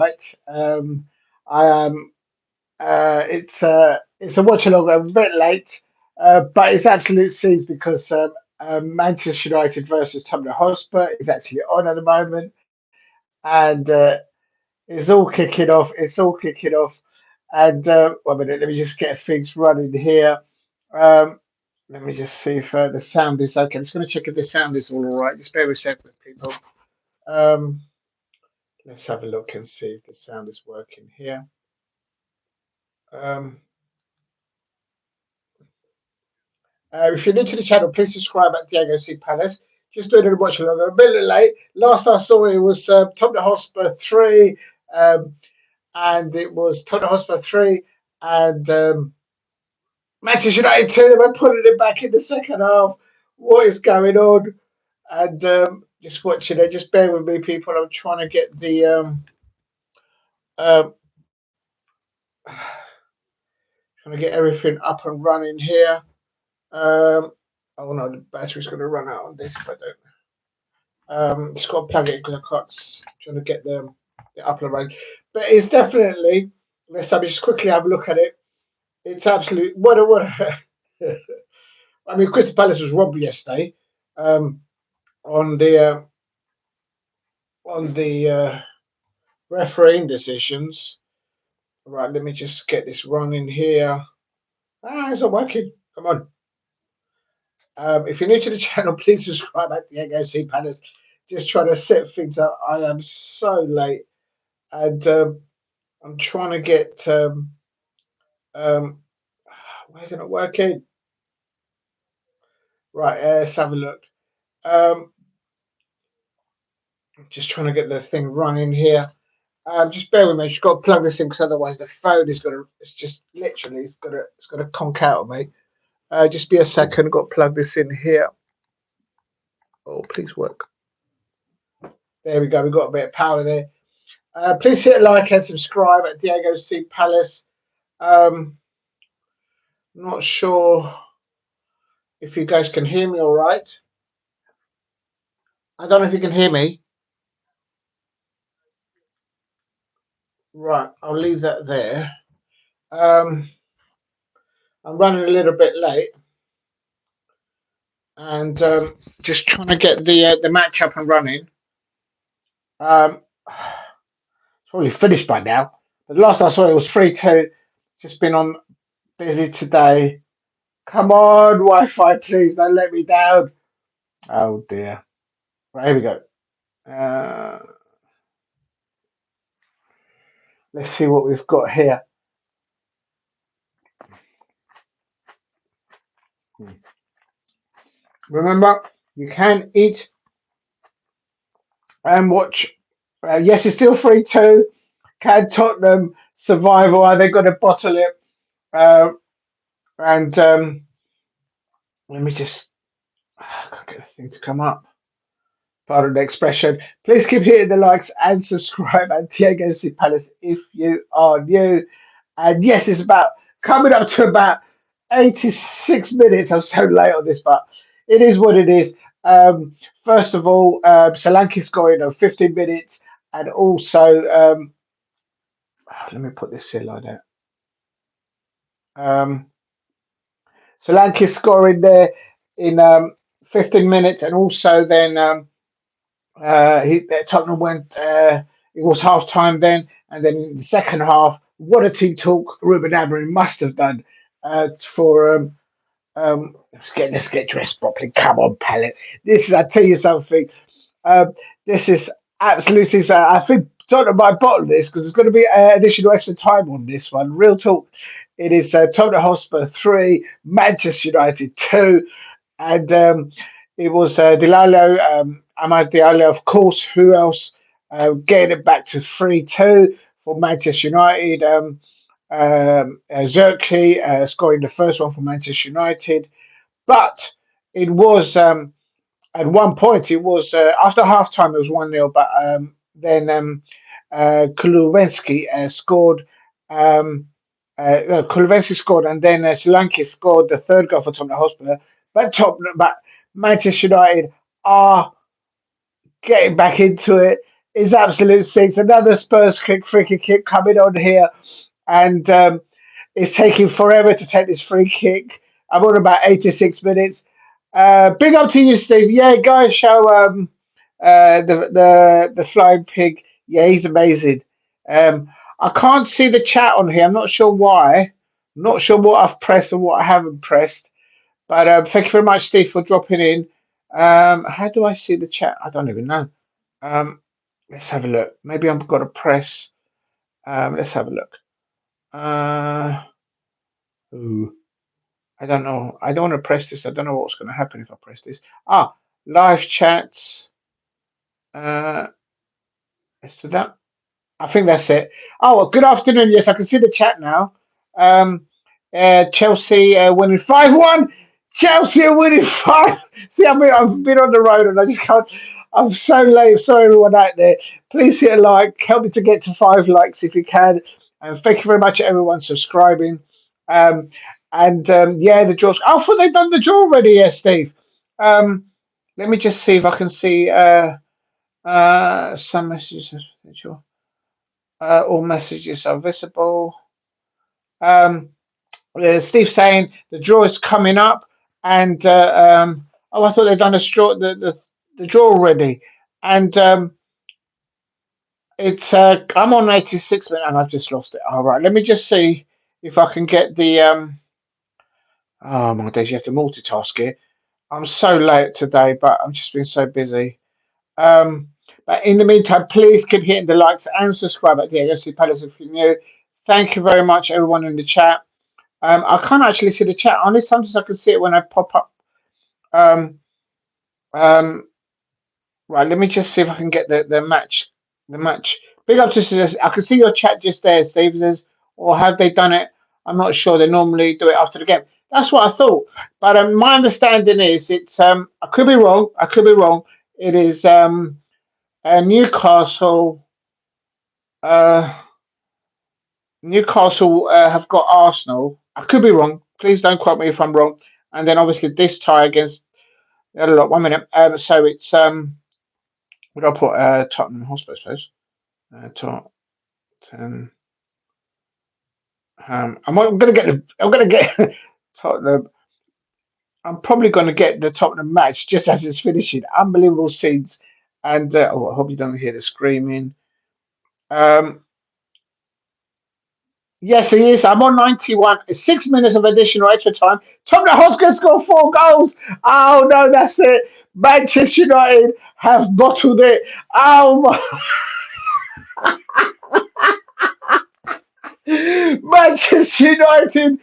right. I am. It's a watch along. I'm a bit late, but it's absolute seas because Manchester United versus Tottenham Hotspur is actually on at the moment, and it's all kicking off. It's all kicking off, and one minute. Let me just get things running here. Um, Let me just see if the sound is okay. I'm just going to check if the sound is all right. Just bear with a second, people. Um, let's have a look and see if the sound is working here. Um, if you're new to the channel, please subscribe at Diego C. Palace. Just doing it watch along. I'm a bit late. Last I saw it was Tottenham Hotspur 3, um, and it was Tottenham Hotspur 3 and Manchester United 2. They were putting it back in the second half. What is going on? And just watching it. Just bear with me, people. I'm trying to get the um, trying to get everything up and running here. Oh no, the battery's going to run out on this if I don't. Just got to plug it because I can't. Trying to get the upload running, but it's definitely. Let's just quickly have a look at it. It's absolute. What a what. I mean, Crystal Palace was robbed yesterday um, on the refereeing decisions. Right, let me just get this running here. It's not working. Come on. If you're new to the channel, please subscribe at Diego C. Palace. Just trying to set things up. I am so late, and I'm trying to get. Um, why is it not working? Right, let's have a look. Um, just trying to get the thing running here. Just bear with me. You've got to plug this in because otherwise the phone is gonna. It's just literally. It's gonna conk out of me. Just be a second. Got to plug this in here. Oh, please work. There we go. We've got a bit of power there. Please hit like and subscribe at Diego C. Palace. Um, not sure if you guys can hear me all right. I don't know if you can hear me. Right, I'll leave that there. Um, I'm running a little bit late and just trying to get the match up and running. It's probably finished by now. The last I saw it was 3-2. Just been on busy today. Come on, Wi-Fi, please don't let me down. Oh dear. Right, here we go. Uh, let's see what we've got here. Remember, you can eat and watch. Yes, it's still 3-2. Can Tottenham survive or are they going to bottle it? And let me just. I can't get the thing to come up. Pardon the expression. Please keep hitting the likes and subscribe at Diego C. Palace if you are new. And yes, it's about coming up to about 86 minutes. I'm so late on this, but it is what it is. First of all, Solanke scoring on 15 minutes, and also let me put this here like that. Solanke scoring there in 15 minutes, and also then Tottenham went. It was half time then, and then in the second half, what a team talk Ruben Amorim must have done for let's get dressed properly. Come on, pallet. This is I tell you something. This is absolutely so. I think Tottenham might bottle this because there's going to be additional extra time on this one. Real talk. It is Tottenham Hotspur 3, Manchester United 2, and it was Diallo, Amad Diallo, of course. Who else? Getting it back to 3-2 for Manchester United. Zerkli scoring the first one for Manchester United. But it was at one point, it was after half time, it was 1-0. But then Kulubensky scored. Kulubensky scored, and then Solanke scored the third goal for Tottenham Hotspur. But Manchester United are getting back into it. It's absolute six. Another Spurs free kick coming on here, and it's taking forever to take this free kick. I'm on about 86 minutes. Big up to you, Steve. Yeah, guys, show the flying pig. Yeah, he's amazing. I can't see the chat on here. I'm not sure why. Not sure what I've pressed and what I haven't pressed. But thank you very much, Steve, for dropping in. How do I see the chat? I don't even know. Um, let's have a look. Maybe I've got to press. Let's have a look. Uh, ooh, I don't know. I don't want to press this. I don't know what's going to happen if I press this. Live chats. Uh, let's do that. I think that's it. Oh, well, good afternoon. Yes, I can see the chat now. Um, Chelsea winning 5-1. Chelsea are winning 5. See, I've been on the road and I just can't. I'm so late. Sorry, everyone out there. Please hit a like. Help me to get to 5 likes if you can. And thank you very much, everyone, subscribing. Um, yeah, the draws. I thought they'd done the draw already, yes, Steve. Um, let me just see if I can see some messages. All messages are visible. Um, Steve saying the draw is coming up, and I thought they'd done the draw already, and it's I'm on 86 minutes and I just lost it. All right, let me just see if I can get the oh my days, you have to multitask here. I'm so late today, but I've just been so busy. Um, but in the meantime, please keep hitting the likes and subscribe at the AFC Palace if you're new. Thank you very much, everyone in the chat. I can't actually see the chat. Only sometimes I can see it when I pop up. Um, um, right, let me just see if I can get the match. The match. Big up to says I can see your chat just there, Steve. Says, or have they done it? I'm not sure. They normally do it after the game. That's what I thought. But my understanding is it's. I could be wrong. I could be wrong. It is Newcastle. Uh, Newcastle have got Arsenal. I could be wrong. Please don't quote me if I'm wrong. And then obviously this tie against. Look, 1 minute. So it's what do I put? Tottenham Hotspur, I suppose. Tottenham. I'm going to get the. I'm going to get Tottenham. I'm probably going to get the Tottenham match just as it's finishing. Unbelievable scenes, and I hope you don't hear the screaming. Um, yes, he is. I'm on 91. 6 minutes of additional extra time. Tottenham Hotspur scored 4 goals. Oh no, that's it. Manchester United have bottled it. Oh my. Manchester United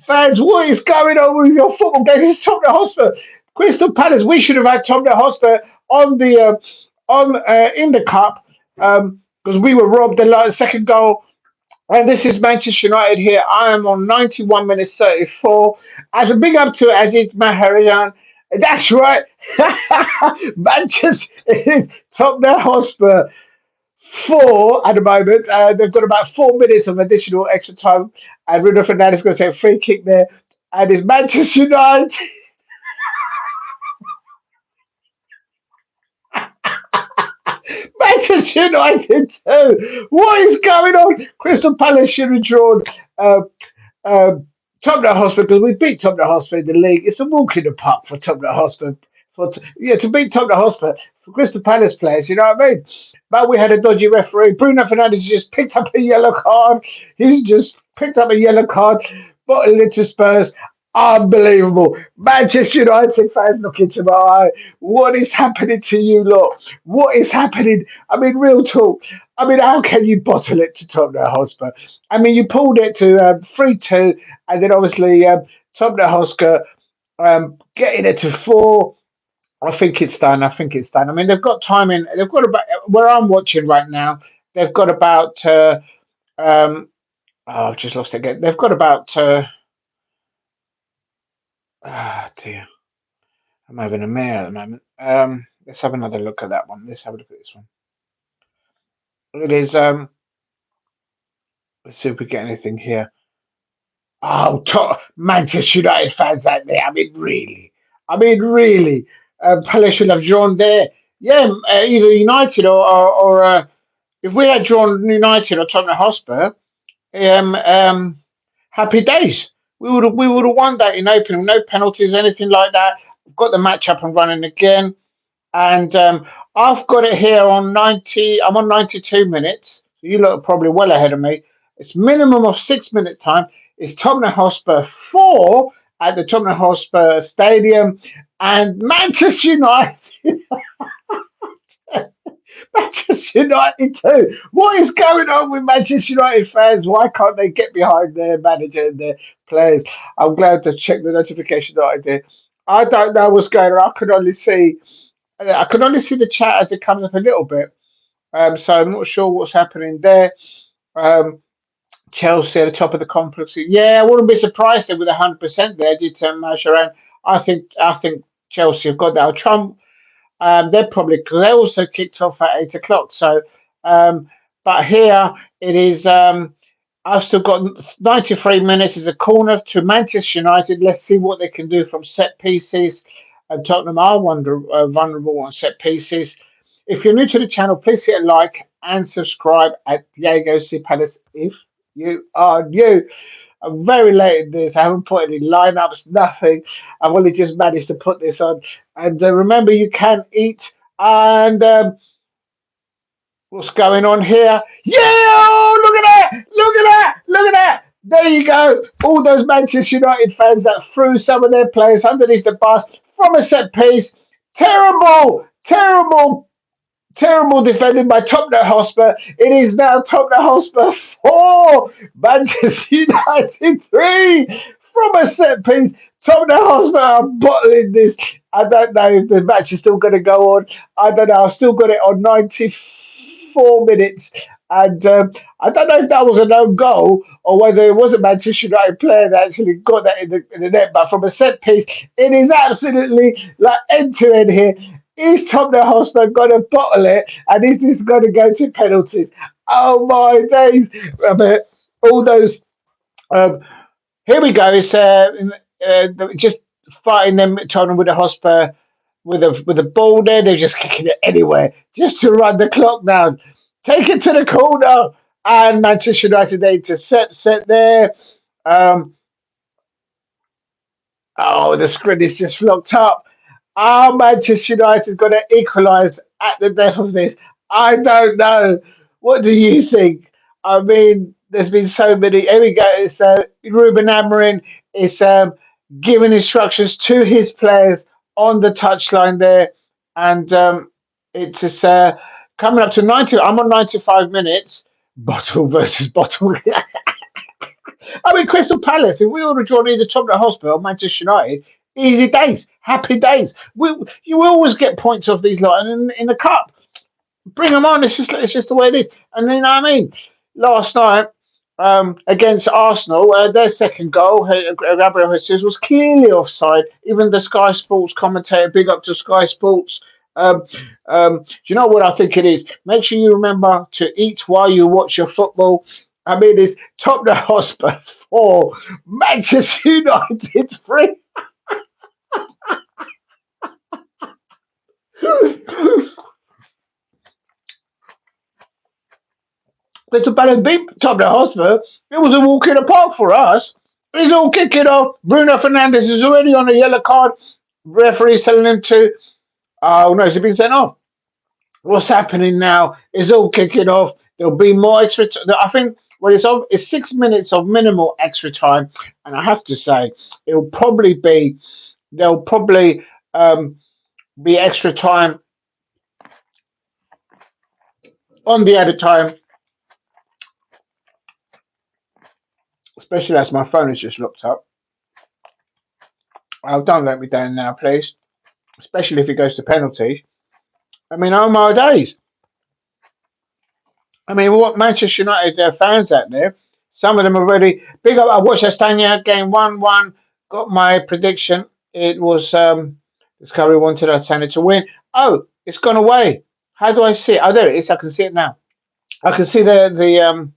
fans, what is going on with your football game? This is Tottenham Hotspur. Crystal Palace, we should have had Tottenham Hotspur on the on in the cup because we were robbed the second goal. And this is Manchester United here. I am on 91 minutes 34. As a big up to Ajit Maharajan. That's right. Manchester is Tottenham Hotspur 4 at the moment. They've got about 4 minutes of additional extra time. And Bruno Fernandes is going to take a free kick there. And it's Manchester United. Manchester United 2. What is going on? Crystal Palace should have drawn. Uh, Tottenham Hotspur, because we beat Tottenham Hotspur in the league. It's a walk in the park for Tottenham Hotspur. To beat Tottenham Hotspur for Crystal Palace players, you know what I mean? But we had a dodgy referee. Bruno Fernandes just picked up a yellow card. He's just picked up a yellow card, bottled it to Spurs. Unbelievable. Manchester United fans look into my eye. What is happening to you lot? What is happening? I mean, real talk. I mean, how can you bottle it to Tottenham Hotspur? I mean, you pulled it to 3-2, and then obviously Tottenham Hotspur getting it to 4. I think it's done. I think it's done. I mean, they've got time in. They've got about where I'm watching right now. They've got about. I've just lost it again. They've got about. Dear, I'm having a mare at the moment. Let's have another look at that one. Let's have a look at this one. It is. Let's see if we get anything here. Oh, Manchester United fans out there. I mean, really. Palace should have drawn there. Yeah, either United or if we had drawn United or Tottenham Hotspur, um, um, happy days. We would have won that in opening, no penalties, anything like that. Got the match up and running again, and I've got it here on 90. I'm on 92 minutes. So you lot are probably well ahead of me. It's minimum of 6 minutes time. It's Tottenham Hotspur 4 at the Tottenham Hotspur Stadium, and Manchester United. Manchester United too. What is going on with Manchester United fans? Why can't they get behind their manager and their players? I'm glad to check the notification that I did. I don't know what's going on. I could only see the chat as it comes up a little bit. So I'm not sure what's happening there. Um, Chelsea at the top of the conference. Yeah, I wouldn't be surprised if with 100% there did turn match around. I think Chelsea have got that. Trump they're probably because they also kicked off at 8 o'clock. So, but here it is. I've still got 93 minutes as a corner to Manchester United. Let's see what they can do from set pieces. And Tottenham are vulnerable on set pieces. If you're new to the channel, please hit a like and subscribe at Diego C. Palace if you are new. I'm very late in this. I haven't put any lineups, nothing. I've only just managed to put this on. And remember, you can eat. And what's going on here? Yeah! Oh, look at that! Look at that! Look at that! There you go. All those Manchester United fans that threw some of their players underneath the bus from a set piece. Terrible, terrible, terrible defending by Tottenham Hotspur. It is now Tottenham Hotspur 4, Manchester United 3 from a set piece. Tottenham Hotspur are bottling this. I don't know if the match is still going to go on. I don't know. I've still got it on 94 minutes. And I don't know if that was a no goal or whether it was a Manchester United player that actually got that in the net. But from a set piece, it is absolutely like end to end here. Is Tottenham Hotspur going to bottle it? And is this going to go to penalties? Oh my days. I mean, all those. Um, Here we go. It's just fighting them, Tottenham with the Hotspur with a ball there. They're just kicking it anywhere just to run the clock down. Take it to the corner. And Manchester United they set there. Um, oh, the screen is just locked up. Are Manchester United going to equalise at the death of this? I don't know. What do you think? I mean, there's been so many. Here we go. It's Ruben Amorim is giving instructions to his players on the touchline there, and it's just, coming up to 90. I'm on 95 minutes. Bottle versus bottle. I mean, Crystal Palace, if we would have drawn either Tottenham Hotspur or Manchester United, easy days, happy days. You will always get points off these lot in the cup. Bring them on. It's just the way it is. And then, I mean, last night against Arsenal, their second goal, Gabriel Jesus, was clearly offside. Even the Sky Sports commentator, big up to Sky Sports. Um, do you know what I think it is? Make sure you remember to eat while you watch your football. I mean, it's Tottenham Hotspur 4, Manchester United 3. It's a bad beat Tottenham Hotspur. It was a walk in the park for us. He's all kicking off. Bruno Fernandes is already on a yellow card. Referee's telling him to. Oh no, he's been sent off. What's happening now is all kicking off. There'll be more extra. I think it's 6 minutes of minimal extra time, and I have to say it'll probably be there'll probably be extra time on the other time, especially as my phone is just looked up. Oh, don't let me down now, please. Especially if it goes to penalties. I mean, oh my days. I mean, what Manchester United fans out there, some of them already big up. I watched Estania game 1-1, got my prediction. It was Discovery wanted Estania to win. Oh, it's gone away. How do I see it? Oh, there it is. I can see it now. I can see the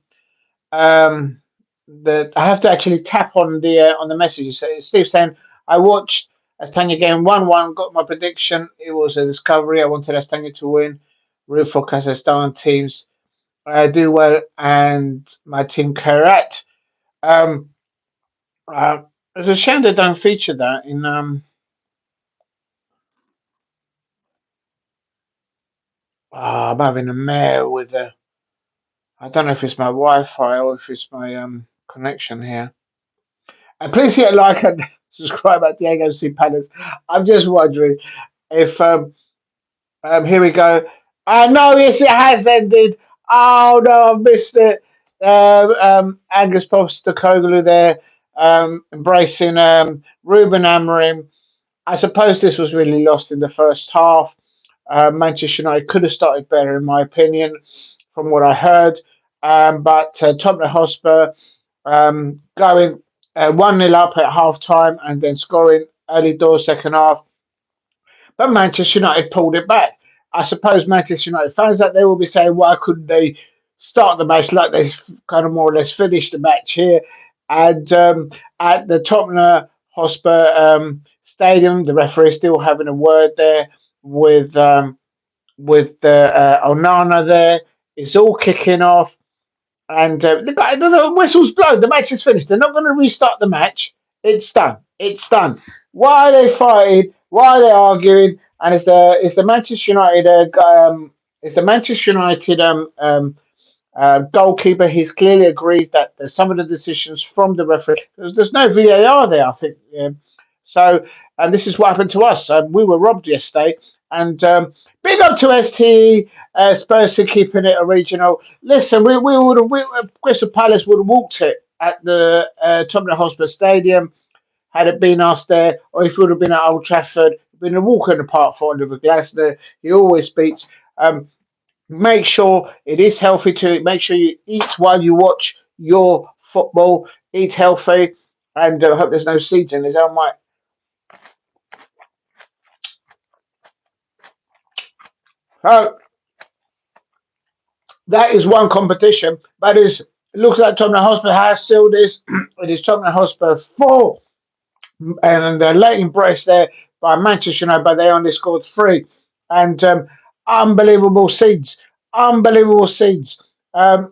I have to actually tap on the messages. So Steve saying I watched Astana game 1-1. Got my prediction. It was a discovery. I wanted Astana to win. Root for Kazakhstan teams do well, and my team correct. Um, uh, it's a shame they don't feature that in. I'm having a mare with a. I don't know if it's my Wi-Fi or if it's my connection here. And please hit a like and subscribe at Diego C Palace. I'm just wondering if here we go. No, yes, it has ended. Oh no, I missed it. Angus Postecoglou there, embracing Ruben Amorim. I suppose this was really lost in the first half. Manchester United could have started better, in my opinion, from what I heard. But Tottenham Hotspur going 1-0 up at half time and then scoring early doors second half. But Manchester United pulled it back. I suppose Manchester United fans that they will be saying, why couldn't they start the match like they kind of more or less finished the match here? And at the Tottenham Hotspur Stadium, the referee is still having a word there with Onana there. It's all kicking off. And the whistle's blown. The match is finished. They're not going to restart the match. It's done. It's done. Why are they fighting? Why are they arguing? And is the Manchester United is the Manchester United goalkeeper? He's clearly agreed that there's some of the decisions from the referee. There's no VAR there, I think. So, and this is what happened to us. We were robbed yesterday. And big up to ST Spurs for keeping it original. Listen, we would have Crystal Palace would have walked it at the Tottenham Hotspur Stadium had it been us there, or if it would have been at Old Trafford, been a walk in the park for Oliver Glasner. He always beats. Make sure it is healthy to make sure you eat while you watch your football. Eat healthy, and I hope there's no seeds in his own way. So that is one competition, but it looks like Tottenham Hotspur has sealed this. It is Tottenham Hotspur 4 and a late embrace there by Manchester United, but they only scored 3. And unbelievable seeds, unbelievable seeds. Uh,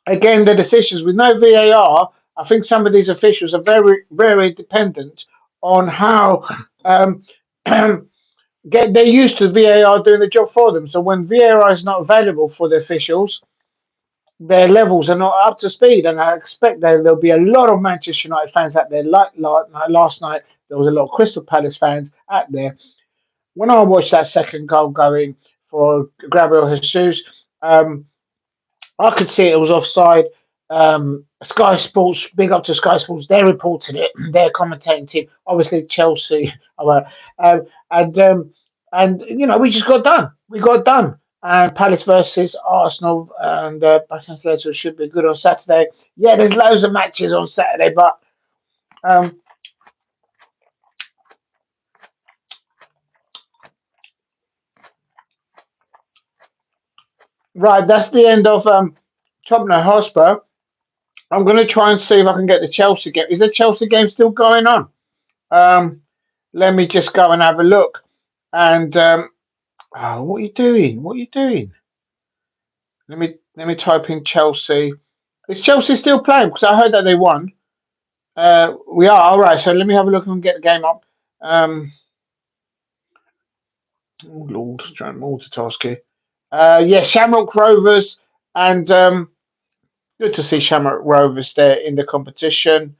Again, the decisions with no VAR. I think some of these officials are very, very dependent on how they're used to VAR doing the job for them. So when VAR is not available for the officials, their levels are not up to speed, and I expect there'll be a lot of Manchester United fans out there. Like last night, there was a lot of Crystal Palace fans out there. When I watched that second goal going for Gabriel Jesus, I could see it was offside. Sky Sports, big up to Sky Sports, they reported it. Their commentating team, obviously Chelsea, and you know we just got done. We got done. And Palace versus Arsenal, and Palace should be good on Saturday. Yeah, there's loads of matches on Saturday, but um, right, that's the end of Tottenham Hotspur. I'm going to try and see if I can get the Chelsea game. Is the Chelsea game still going on? Um, Let me just go and have a look. And oh, what are you doing? What are you doing? Let me type in Chelsea. Is Chelsea still playing? Because I heard that they won. We are all right. So let me have a look and get the game up. Oh Lord, trying to multitask here. Yes, Shamrock Rovers, and good to see Shamrock Rovers there in the competition.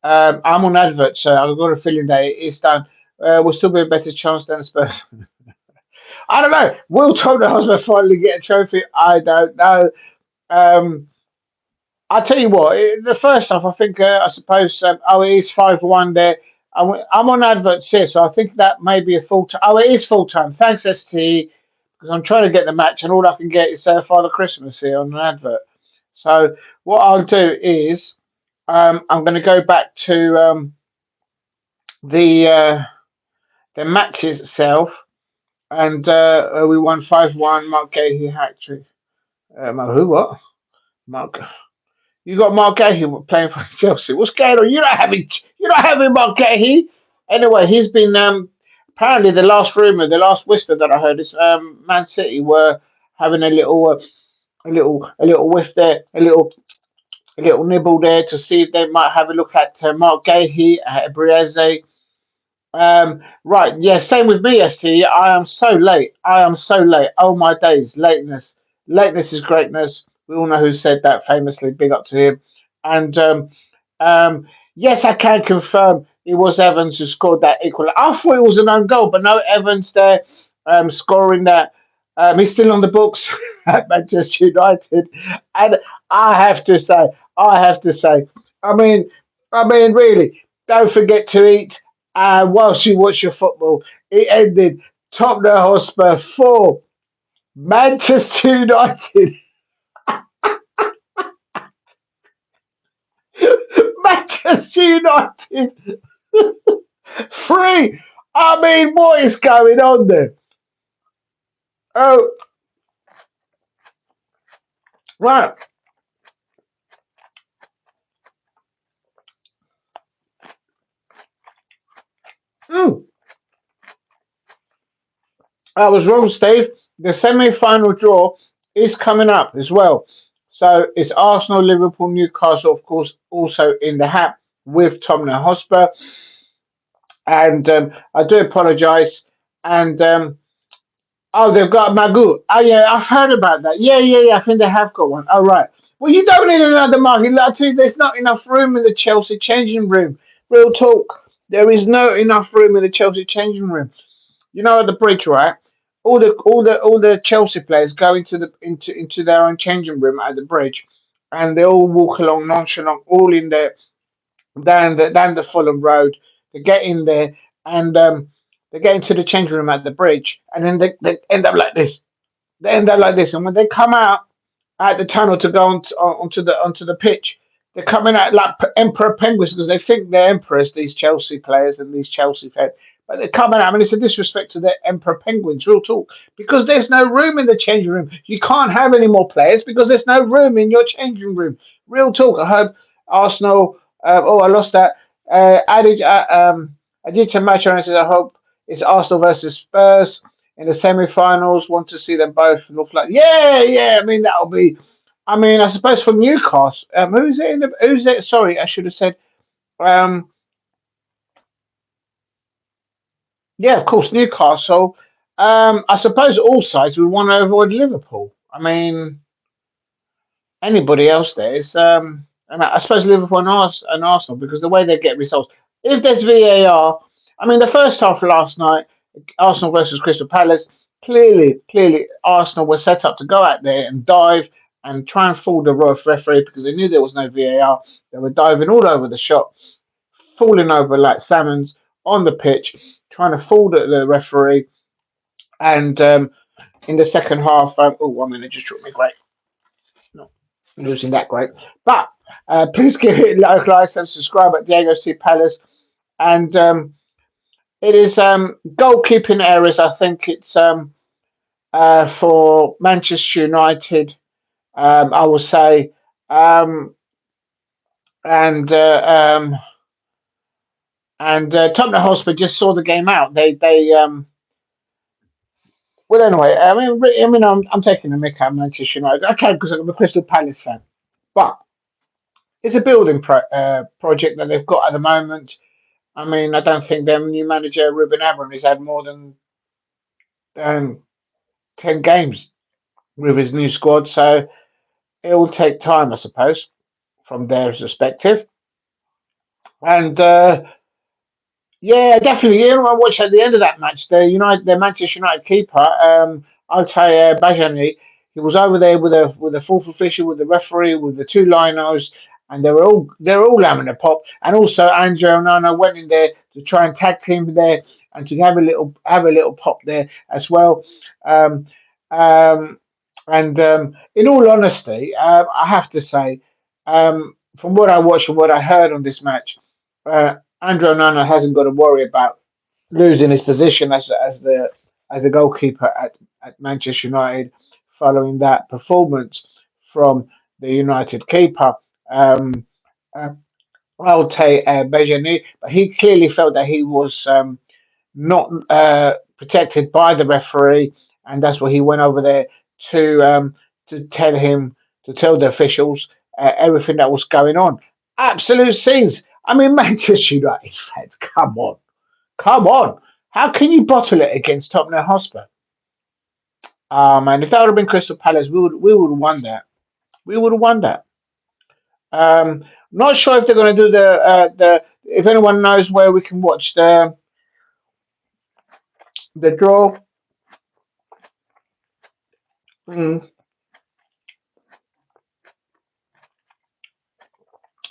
I'm on advert, so I've got a feeling that it is done. Will still be a better chance than Spurs. I don't know. Will Tottenham Hotspur finally get a trophy? I don't know. Um, I'll tell you what. The first half, I think, I suppose. It is 5-1 there. I'm on adverts here, so I think that may be a full time. Oh, it is full time. Thanks, ST, because I'm trying to get the match, and all I can get is Father Christmas here on an advert. So what I'll do is I'm going to go back to the uh, the matches itself, and we won 5-1. Mark Gahey hat trick. Who what? Mark. You got Mark Gahey playing for Chelsea. What's going on? You're not having Mark Gahey. Anyway, he's been apparently the last rumor, the last whisper that I heard is Man City were having a little whiff there, a little nibble there to see if they might have a look at Mark Gahey, Brieze. Right, yeah, same with me, ST. I am so late. I am so late. Oh my days, lateness. Lateness is greatness. We all know who said that famously. Big up to him. And um, yes, I can confirm it was Evans who scored that equal. I thought it was an own goal, but no, Evans there scoring that. He's still on the books at Manchester United, and I have to say, I have to say, I mean, really, don't forget to eat whilst you watch your football. It ended Tottenham Hotspur 4, Manchester United, Manchester United 3. I mean, what is going on there? Oh, right. Mm, I was wrong, Steve. The semi-final draw is coming up as well. So it's Arsenal, Liverpool, Newcastle, of course, also in the hat with Tottenham Hotspur. And I do apologise. And oh, they've got Magoo. Oh, yeah, I've heard about that. Yeah, yeah, yeah. I think they have got one. Oh, right. Well, you don't need another market. Like, I tell you, there's not enough room in the Chelsea changing room. Real talk. There is not enough room in the Chelsea changing room. You know, at the bridge, right? All the Chelsea players go into their own changing room at the bridge, and they all walk along nonchalant, all in there down the Fulham Road. They get in there and they get into the changing room at the bridge, and then they end up like this. They end up like this, and when they come out at the tunnel to go onto the pitch, they're coming out like emperor penguins because they think they're emperors. These Chelsea players and these Chelsea fans. But they're coming out. I mean, it's a disrespect to the Emperor Penguins, real talk, because there's no room in the changing room. You can't have any more players because there's no room in your changing room. Real talk. I heard Arsenal. Oh, I lost that. I did some match and I said I hope it's Arsenal versus Spurs in the semi-finals. Want to see them both look like yeah, yeah. I mean that'll be. I mean, I suppose for Newcastle, who's it? Who's it? Sorry, I should have said. Um, yeah, of course, Newcastle. I suppose all sides would want to avoid Liverpool. I mean, anybody else there is. And I suppose Liverpool and Arsenal because the way they get results. If there's VAR, I mean, the first half last night, Arsenal versus Crystal Palace, clearly, Arsenal were set up to go out there and dive and try and fool the referee because they knew there was no VAR. They were diving all over the shop, falling over like salmons on the pitch, trying to fool the referee. And in the second half, oh, 1 minute just took me great. Not losing that great. But please give it like, subscribe at Diego C. Palace. And it is goalkeeping errors. I think it's for Manchester United, I will say. Um, and Tottenham Hotspur just saw the game out. They well, anyway, I'm taking the mick out of Manchester United. Okay, because I'm a Crystal Palace fan. But it's a building project that they've got at the moment. I mean, I don't think their new manager, Ruben Amorim, has had more than um, 10 games with his new squad. So it will take time, I suppose, from their perspective. And yeah, definitely. You know, I watched at the end of that match. The Manchester United keeper, Altay Bajani, he was over there with a fourth official, with the referee, with the two linos, and they were all having a pop. And also, Andrea Onana went in there to try and tag team there and to have a little pop there as well. Um, um, and in all honesty, I have to say, from what I watched and what I heard on this match. Andrew Onana hasn't got to worry about losing his position as a goalkeeper at Manchester United following that performance from the United keeper. um, uh, Alte Bejani, but he clearly felt that he was not protected by the referee, and that's why he went over there to um, to tell him to tell the officials everything that was going on. Absolute scenes. I mean, Manchester United fans, come on, come on. How can you bottle it against Tottenham Hotspur? Man, if that would have been Crystal Palace, we would have won that. We would have won that. Not sure if they're going to do the. If anyone knows where we can watch the draw. Mm,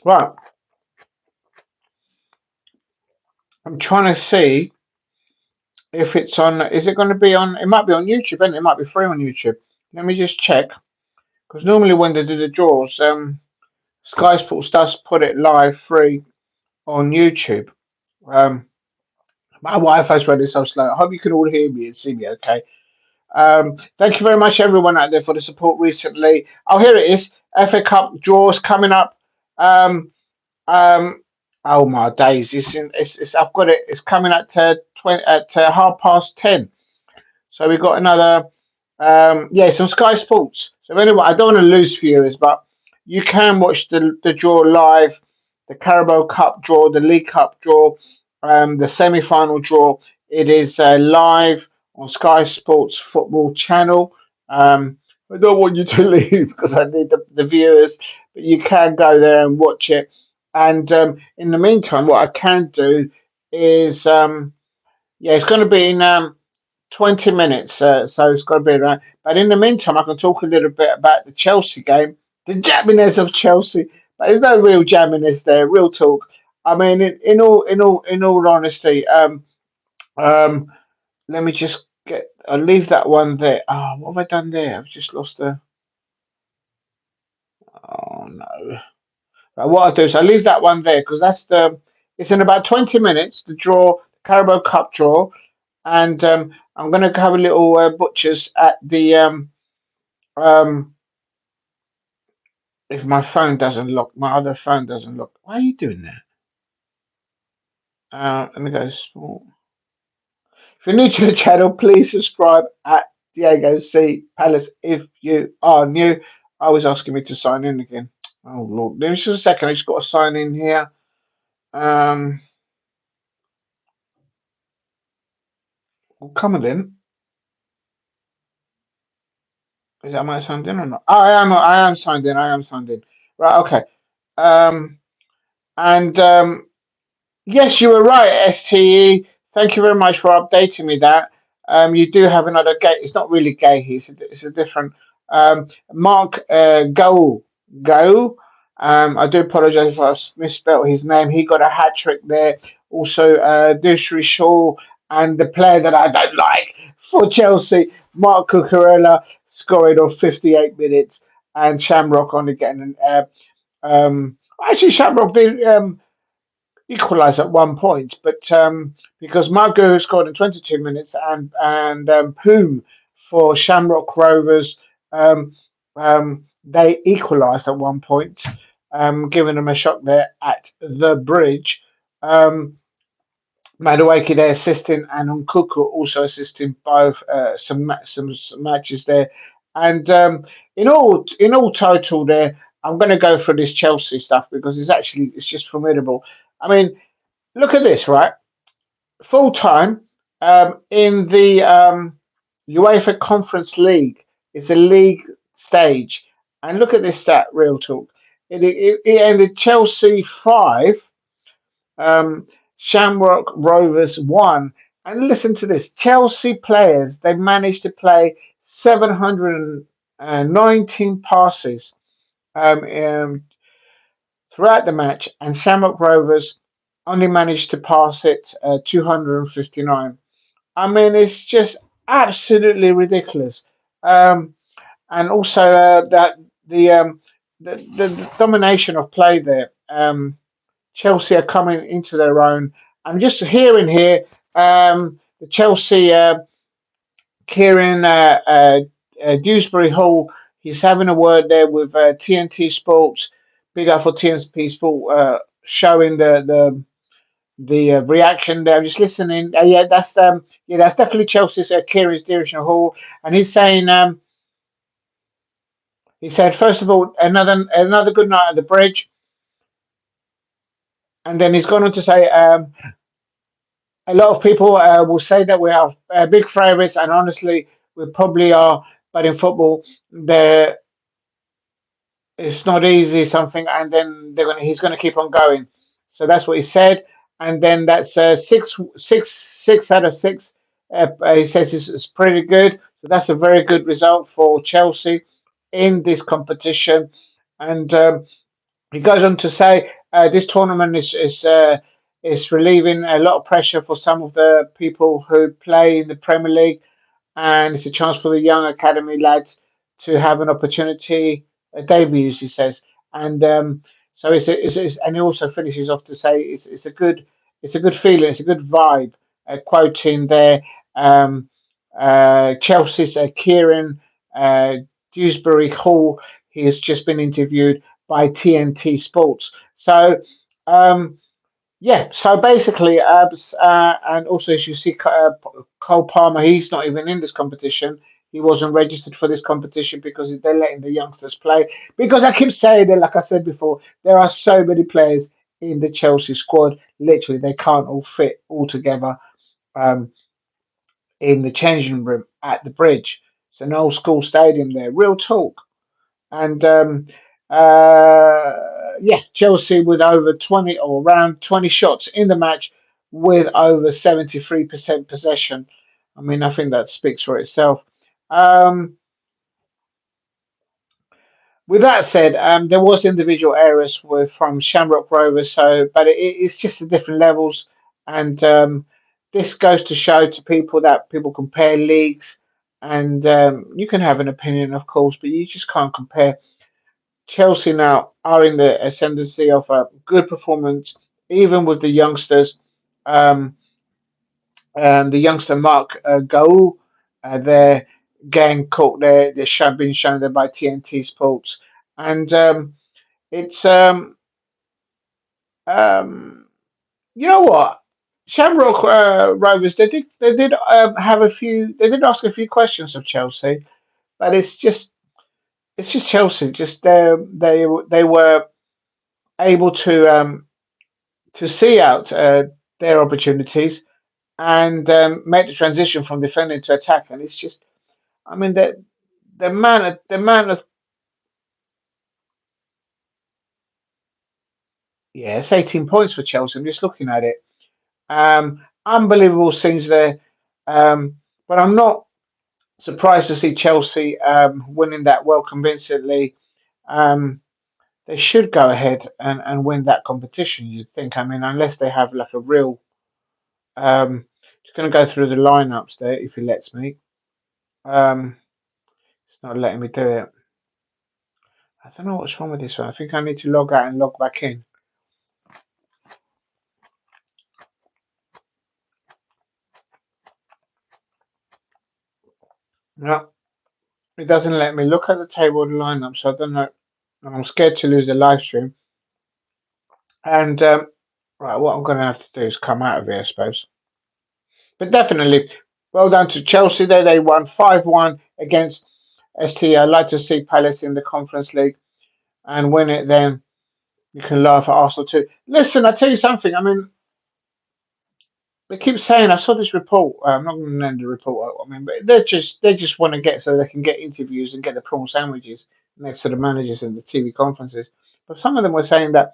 right, I'm trying to see if it's on. Is it going to be on? It might be on YouTube, and it might be free on YouTube. Let me just check because normally when they do the draws, Sky Sports does put it live free on YouTube. Um, my Wi-Fi's running so slow. I hope you can all hear me and see me. Okay. Thank you very much, everyone out there, for the support recently. Oh, here it is. FA Cup draws coming up. Um, um, oh my days! I've got it. It's coming at 20 at 10:30. So we've got another. Yeah, it's on Sky Sports. So anyway, I don't want to lose viewers, but you can watch the draw live, the Carabao Cup draw, the League Cup draw, the semi-final draw. It is live on Sky Sports Football Channel. I don't want you to leave because I need the viewers, but you can go there and watch it. And in the meantime, what I can do is, yeah, it's going to be in 20 minutes, so it's got to be around. But in the meantime, I can talk a little bit about the Chelsea game, the jamminess of Chelsea. But there's no real jamminess there, real talk. I mean, in all honesty, um, let me just get. I'll leave that one there. Oh, what have I done there? I've just lost the. Oh no. But what I'll do is I'll leave that one there because that's the. It's in about 20 minutes. The draw, Carabao Cup draw, and I'm going to have a little butchers at the um, if my phone doesn't lock, my other phone doesn't lock. Why are you doing that? Let me go. If you're new to the channel, please subscribe at Diego C Palace. If you are new, I was asking me to sign in again. Oh Lord, there's just a second. I just got to sign in here. Um, well, come on then. Am I signed in or not? Oh, I am. I am signed in. I am signed in. Right. Okay. Um, and Yes, you were right, STE. Thank you very much for updating me that. You do have another gay. It's not really gay. It's a different Mark Go. I do apologise if I misspelled his name. He got a hat trick there. Also, Dusri Shaw and the player that I don't like for Chelsea, Mark Cucurella, scoring off 58 minutes, and Shamrock only getting actually Shamrock did. Equalised at one point, but because Margot scored in 22 minutes and Poom for Shamrock Rovers, they equalised at one point, giving them a shot there at the bridge. Um, Madueke there assisting and Nkuku also assisting both some matches there, and in all total there, I'm going to go for this Chelsea stuff because it's just formidable. I mean, look at this, right? Full time in the UEFA Conference League. It's a league stage, and look at this stat. Real talk. It ended Chelsea 5, um, Shamrock Rovers 1. And listen to this: Chelsea players they managed to play 719 passes throughout the match, and Shamrock Rovers only managed to pass it 259. I mean, it's just absolutely ridiculous. Um, and also that the domination of play there. Chelsea are coming into their own. I'm just hearing here the Chelsea Kieran Dewsbury Hall. He's having a word there with TNT Sports big up for TNP Sport showing the reaction there. I'm just listening. Yeah, that's definitely Chelsea's Kieran's Dirichner Hall, and he's saying he said first of all another good night at the bridge, and then he's gone on to say a lot of people will say that we are big favourites, and honestly, we probably are. But in football, there it's not easy something, and then he's gonna keep on going. So that's what he said, and then that's six out of six. He says it's pretty good. So that's a very good result for Chelsea in this competition, and he goes on to say this tournament is relieving a lot of pressure for some of the people who play in the Premier League, and it's a chance for the young academy lads to have an opportunity, debuts, he says, and so and he also finishes off to say it's a good feeling, it's a good vibe. Quoting there, um, Chelsea's Kieran uh, Dewsbury Hall. He has just been interviewed by TNT Sports. So. Yeah, so basically, and also as you see, Cole Palmer, he's not even in this competition. He wasn't registered for this competition because they're letting the youngsters play. Because I keep saying that, like I said before, there are so many players in the Chelsea squad. Literally, they can't all fit all together um, in the changing room at the bridge. It's an old school stadium there. Real talk. And yeah, Chelsea with over 20 or around 20 shots in the match with over 73% possession. I mean, I think that speaks for itself. Um, with that said, there was individual errors with from Shamrock Rovers, so but it's just the different levels, and this goes to show to people that people compare leagues, and you can have an opinion, of course, but you just can't compare. Chelsea now are in the ascendancy of a good performance, even with the youngsters. Um, the youngster Mark Gaul, their gang caught there, being shown there by TNT Sports, and it's um, you know what, Shamrock Rovers they did have a few they did ask a few questions of Chelsea, but it's just Chelsea, just they were able to see out their opportunities and make the transition from defending to attack. And it's just, I mean, the man of yeah, it's 18 points for Chelsea. I'm just looking at it. Unbelievable scenes there. Um, but I'm not surprised to see Chelsea winning that well convincingly. Um, they should go ahead and win that competition. You'd think. I mean, unless they have like a real. Just going to go through the lineups there if he lets me. Um, it's not letting me do it. I don't know what's wrong with this one. I think I need to log out and log back in. No, it doesn't let me look at the table of the lineup, so I don't know. I'm scared to lose the live stream. And right, what I'm going to have to do is come out of here, I suppose. But definitely, well done to Chelsea. There, they won 5-1 against ST. I'd like to see Palace in the Conference League and win it. Then you can laugh at Arsenal too. Listen, I tell you something. I mean, they keep saying I saw this report. I'm not going to name the report. I mean, but they just want to get so they can get interviews and get the prawn sandwiches next to the managers and the TV conferences. But some of them were saying that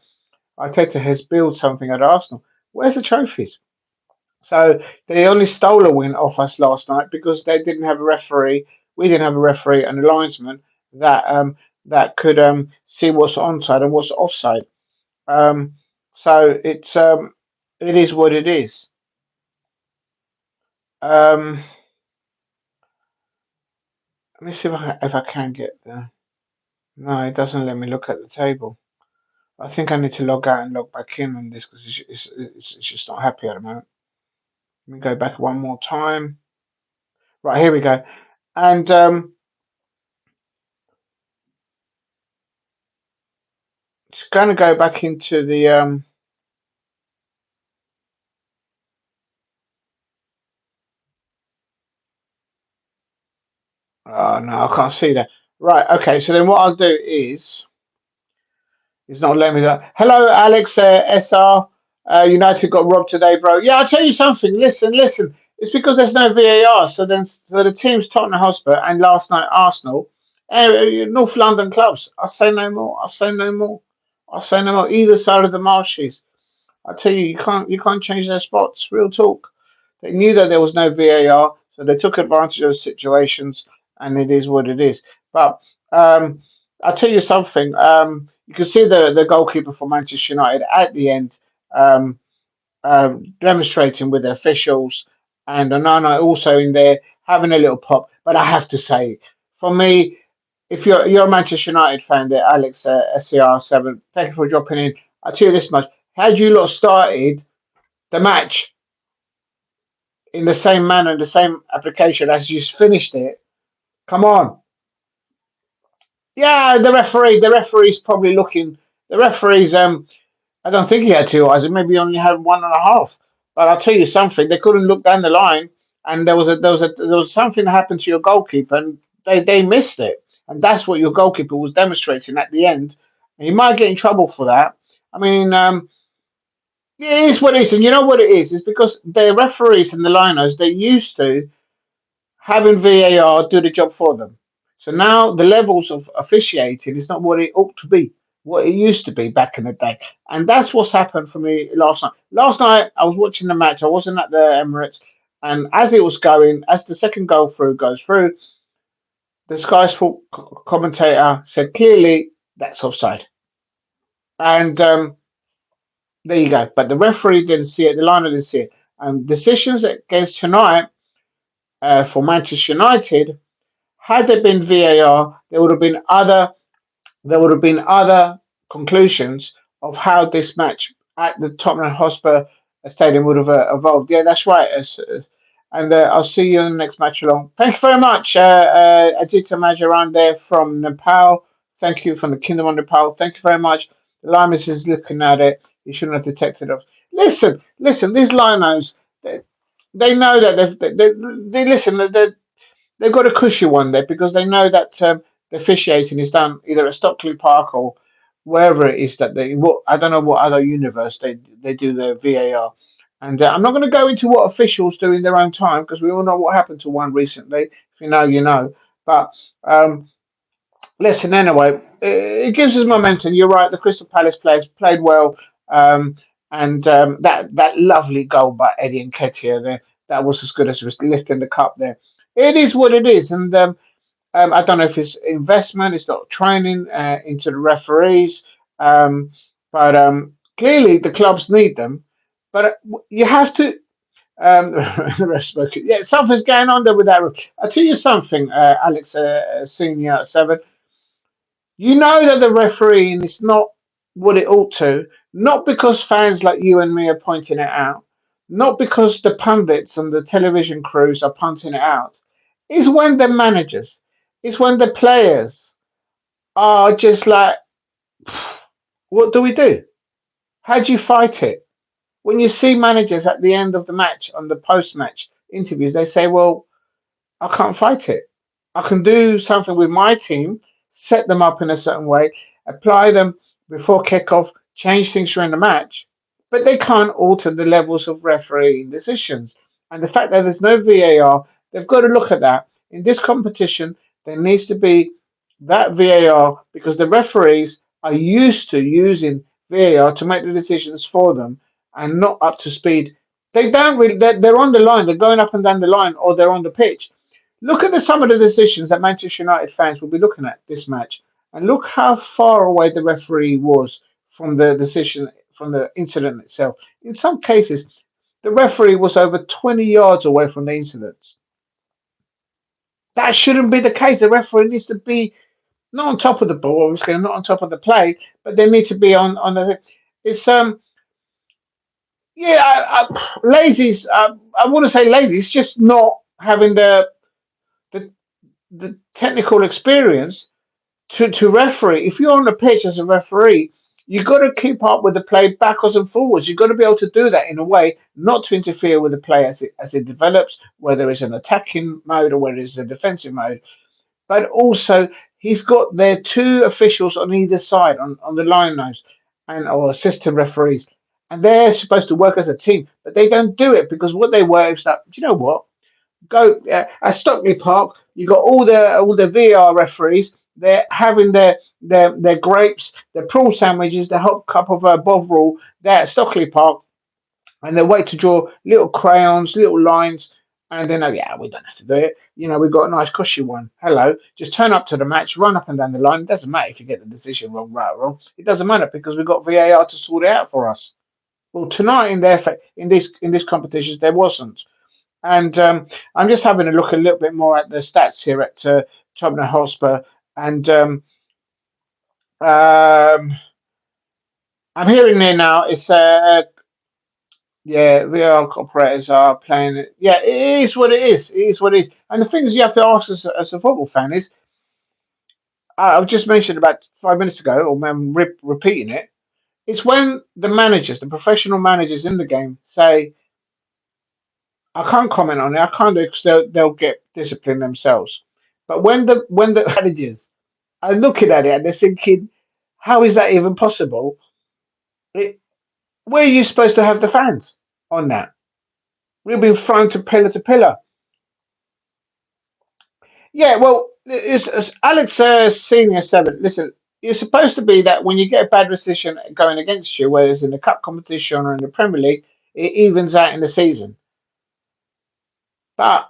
Arteta has built something at Arsenal. Where's the trophies? So they only stole a win off us last night because they didn't have a referee. We didn't have a referee and a linesman that that could see what's onside and what's offside. Um, so it is what it is. Um, Let me see if I can get there. No, it doesn't let me look at the table. I think I need to log out and log back in on this because it's just not happy at the moment. Let me go back one more time. Right, here we go. And It's going to go back into the. Oh no, I can't see that. Right. Okay. So then what I'll do is. He's not letting me know. Hello, Alex SR. United got robbed today, bro. Yeah, I'll tell you something. Listen, listen. It's because there's no VAR. So the teams Tottenham Hotspur and last night Arsenal, North London clubs. I'll say no more. I'll say no more. I'll say no more. Either side of the marshes. I tell you, you can't change their spots. Real talk. They knew that there was no VAR, so they took advantage of the situations, and it is what it is. But I'll tell you something. You can see the goalkeeper for Manchester United at the end demonstrating with the officials, and Onana also in there having a little pop. But I have to say, for me, if you're a Manchester United fan, there, Alex SCR7, thank you for dropping in. I'll tell you this much: had you lot started the match in the same manner, the same application as you finished it. Come on. Yeah, the referee's probably looking. The referee's, I don't think he had two eyes. Maybe he only had one and a half. But I'll tell you something. They couldn't look down the line, and there was something that happened to your goalkeeper, and they missed it. And that's what your goalkeeper was demonstrating at the end. And you might get in trouble for that. I mean, it is what it is, and you know what it is. It's because the referees and the liners they're used to having VAR do the job for them. So now the levels of officiating is not what it ought to be, what it used to be back in the day. And that's what's happened for me last night. Last night I was watching the match, I wasn't at the Emirates, and as it was going, as the second goal through goes through, the Sky Sport commentator said clearly that's offside. And there you go. But the referee didn't see it, the liner didn't see it. And decisions against tonight for Manchester United. Had there been VAR, there would have been other conclusions of how this match at the Tottenham Hotspur Stadium would have evolved. Yeah, that's right. And I'll see you in the next match along. Thank you very much, Aditya Majaran there from Nepal. Thank you from the Kingdom of Nepal. Thank you very much. The Limas is looking at it. You shouldn't have detected us. Listen, listen. These Linos, they know that they listen. They've got a cushy one there because they know that the officiating is done either at Stockley Park or wherever it is that they. What I don't know what other universe they do their VAR, and I'm not going to go into what officials do in their own time because we all know what happened to one recently. If you know, you know. But listen, anyway, it gives us momentum. You're right. The Crystal Palace players played well, um, and that lovely goal by Eddie Nketiah there, that was as good as was lifting the cup there. It is what it is, and I don't know if it's investment, it's not training into the referees, um, but clearly the clubs need them. But you have to. The rest spoken. Yeah, something's going on there with that. I'll tell you something, Alex, Senior 7. You know that the refereeing is not what it ought to, not because fans like you and me are pointing it out, not because the pundits and the television crews are pointing it out. Is when the managers, is when the players are just like, what do we do? How do you fight it? When you see managers at the end of the match, on the post match interviews, they say, well, I can't fight it. I can do something with my team, set them up in a certain way, apply them before kickoff, change things during the match, but they can't alter the levels of refereeing decisions. And the fact that there's no VAR, they've got to look at that. In this competition, there needs to be that VAR because the referees are used to using VAR to make the decisions for them and not up to speed. They don't really, they're on the line, they're going up and down the line, or they're on the pitch. Look at some of the decisions that Manchester United fans will be looking at this match, and look how far away the referee was from the decision, from the incident itself. In some cases, the referee was over 20 yards away from the incident. That shouldn't be the case. The referee needs to be not on top of the ball, obviously, not on top of the play, but they need to be on the. It's yeah, lazy's. I want to say lazy. It's just not having the technical experience to referee. If you're on the pitch as a referee, You've got to keep up with the play backwards and forwards. You've got to be able to do that in a way not to interfere with the play as it develops, whether it's an attacking mode or whether it's a defensive mode. But also, he's got their two officials on either side on the line nose and or assistant referees, and they're supposed to work as a team, but they don't do it because what they were is that, do you know what? Go at Stockley Park. You got all the VR referees. They're having their grapes, their prawn sandwiches, their hot cup of Bovril. They're at Stockley Park, and they wait to draw little crayons, little lines, and then yeah, we don't have to do it. We've got a nice cushy one. Hello, just turn up to the match, run up and down the line. It doesn't matter if you get the decision wrong, right or wrong. It doesn't matter because we've got VAR to sort it out for us. Well, tonight in this competition there wasn't. And I'm just having a look a little bit more at the stats here at Tottenham Hotspur, and um, I'm hearing there now. It's yeah, VR operators are playing it. Yeah, it is what it is. It is what it is. And the things you have to ask as a football fan is, I've just mentioned about 5 minutes ago, or I'm repeating it. It's when the managers, the professional managers in the game, say, "I can't comment on it. I can't do it 'cause they'll get disciplined themselves." But when the managers are looking at it and they're thinking, how is that even possible? It, where are you supposed to have the fans on that? We've been thrown to pillar to pillar. Yeah, well, it's Alex Senior Seven. Listen, it's supposed to be that when you get a bad decision going against you, whether it's in the cup competition or in the Premier League, it evens out in the season. But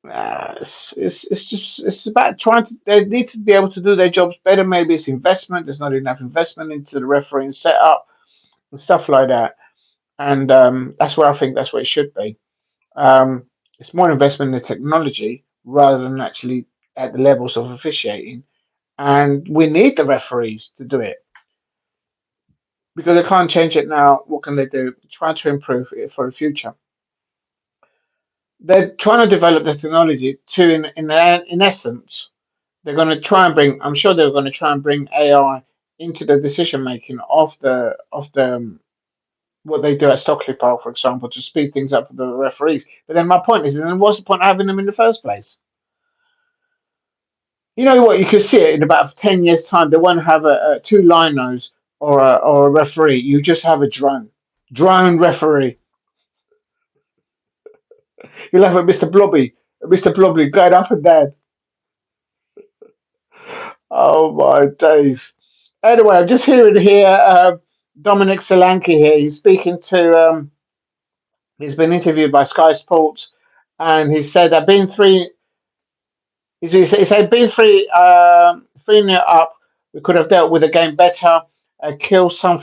it's just it's about trying to. They need to be able to do their jobs better. Maybe it's investment. There's not enough investment into the refereeing setup and stuff like that. And that's where I think that's what it should be. Um, it's more investment in the technology rather than actually at the levels of officiating. And we need the referees to do it because they can't change it now. What can they do? Try to improve it for the future. They're trying to develop the technology to, in essence, they're going to try and bring. I'm sure they're going to try and bring AI into the decision making of the what they do at Stockley Park, for example, to speed things up for the referees. But then my point is, then what's the point of having them in the first place? You know what? You can see it in about 10 years' time. They won't have a two linos or a referee. You just have a drone referee. You'll have a Mr. Blobby going up and down. Oh my days! Anyway, I'm just hearing here Dominic Solanke here. He's speaking to. He's been interviewed by Sky Sports, and he said that being three he said, "Being 3-0 up, we could have dealt with the game better, killed some.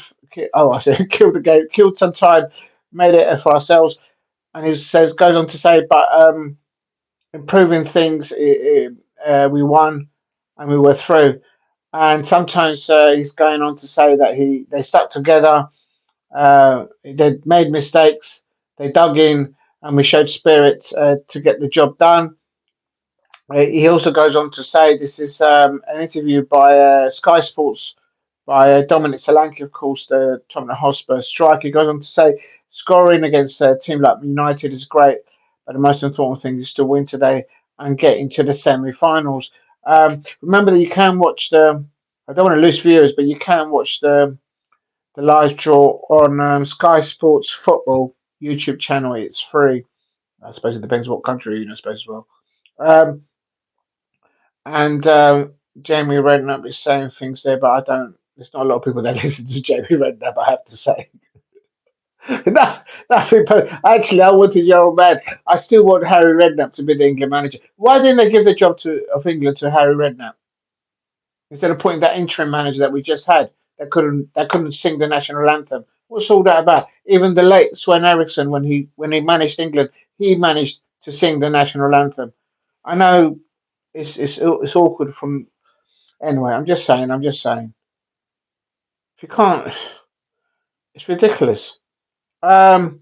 I said, killed the game, killed some time, made it for ourselves." And he says, goes on to say, "But improving things, we won, and we were through." And sometimes he's going on to say that they stuck together, they made mistakes, they dug in, and we showed spirit to get the job done. He also goes on to say this is an interview by Sky Sports by Dominic Solanke, of course, the Tottenham Hotspur striker. He goes on to say scoring against a team like United is great, but the most important thing is to win today and get into the semi-finals. Remember that you can watch I don't want to lose viewers, but you can watch the live draw on Sky Sports Football YouTube channel. It's free. I suppose it depends what country you're in, I suppose, as well. Um, and Jamie Redknapp is saying things there, but I don't. There's not a lot of people that listen to Jamie Redknapp, I have to say. Nothing. Actually, I wanted your old man. I still want Harry Redknapp to be the England manager. Why didn't they give the job of England to Harry Redknapp instead of putting that interim manager that we just had that couldn't sing the national anthem? What's all that about? Even the late Sven Eriksson, when he managed England, he managed to sing the national anthem. I know it's awkward from. Anyway, I'm just saying. I'm just saying. If you can't, it's ridiculous. Um,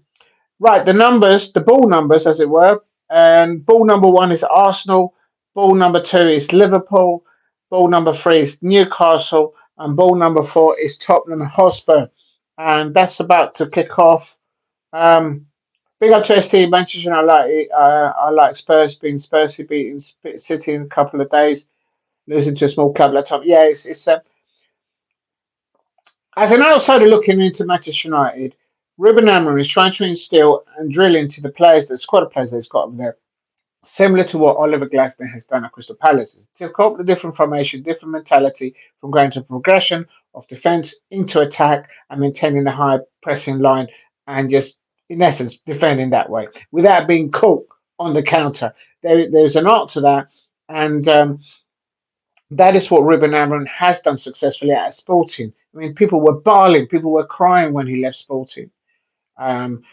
right, the ball numbers, as it were. And ball number one is Arsenal. Ball number two is Liverpool. Ball number three is Newcastle. and ball number 4 is Tottenham Hotspur, and that's about to kick off. Um, Big up to ST Manchester United. I like Spurs being Spurs who beating City in a couple of days, losing to a small club like Tottenham. Yeah, it's as an outsider looking into Manchester United, Ruben Amorim is trying to instill and drill into the players, the squad of players that he's got over there, similar to what Oliver Glasner has done at Crystal Palace. To cope with a different formation, different mentality from going to progression of defence into attack and maintaining a high pressing line and just, in essence, defending that way without being caught on the counter. There's an art to that, and that is what Ruben Amorim has done successfully at Sporting. I mean, people were bawling, people were crying when he left Sporting. Um,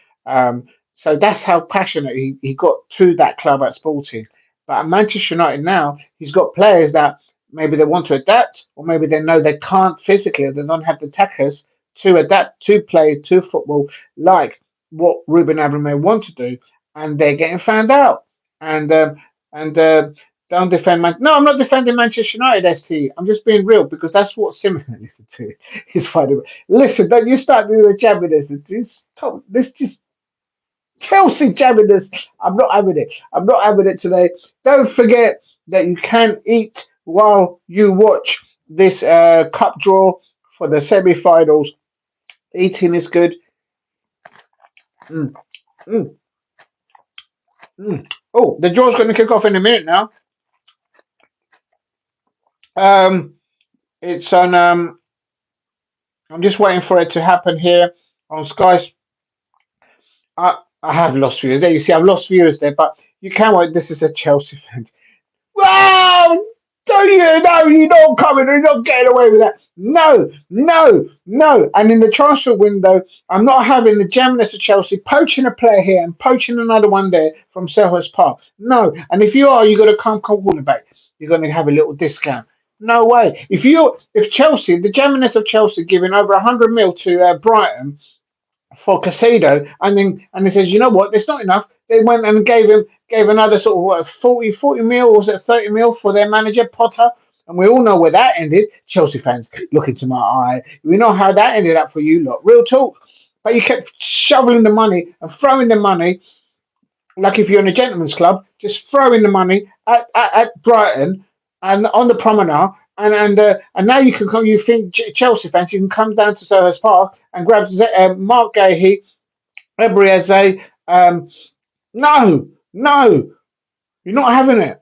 so that's how passionate he got to that club at Sporting. But at Manchester United now, he's got players that maybe they want to adapt, or maybe they know they can't physically, or they don't have the tackers to adapt to play to football like what Ruben Amorim may want to do, and they're getting found out. And don't defend Man. No, I'm not defending Manchester United. ST. I'm just being real because that's what Simon listened to. He's fighting. Listen, don't you start doing the jabbing this. This just Chelsea jabbing this. I'm not having it. I'm not having it today. Don't forget that you can eat while you watch this cup draw for the semi-finals. Eating is good. Mm, mm, mm. Oh, the draw's going to kick off in a minute now. Um, it's on. I'm just waiting for it to happen here on Sky. I have lost viewers there. You see, I've lost viewers there, but you can wait. This is a Chelsea fan. Wow! Don't you know you're not coming, you're not getting away with that. No, no, no. And in the transfer window, I'm not having the jamness of Chelsea poaching a player here and poaching another one there from Selhurst Park. No. And if you are, you're gonna come quarterback. You're gonna have a little discount. No way. If Chelsea, the jamness of Chelsea giving over 100 mil to Brighton for Casado, and he says, you know what, there's not enough. They went and gave another sort of what 40 mil, or was it 30 mil for their manager Potter? And we all know where that ended. Chelsea fans, look into my eye. We know how that ended up for you lot. Real talk. But you kept shoveling the money and throwing the money, like if you're in a gentleman's club, just throwing the money at Brighton and on the promenade. And now you can come. You think Chelsea fans, you can come down to Selhurst Park and grab Mark Gahey, Ebrieze. No, no, you're not having it.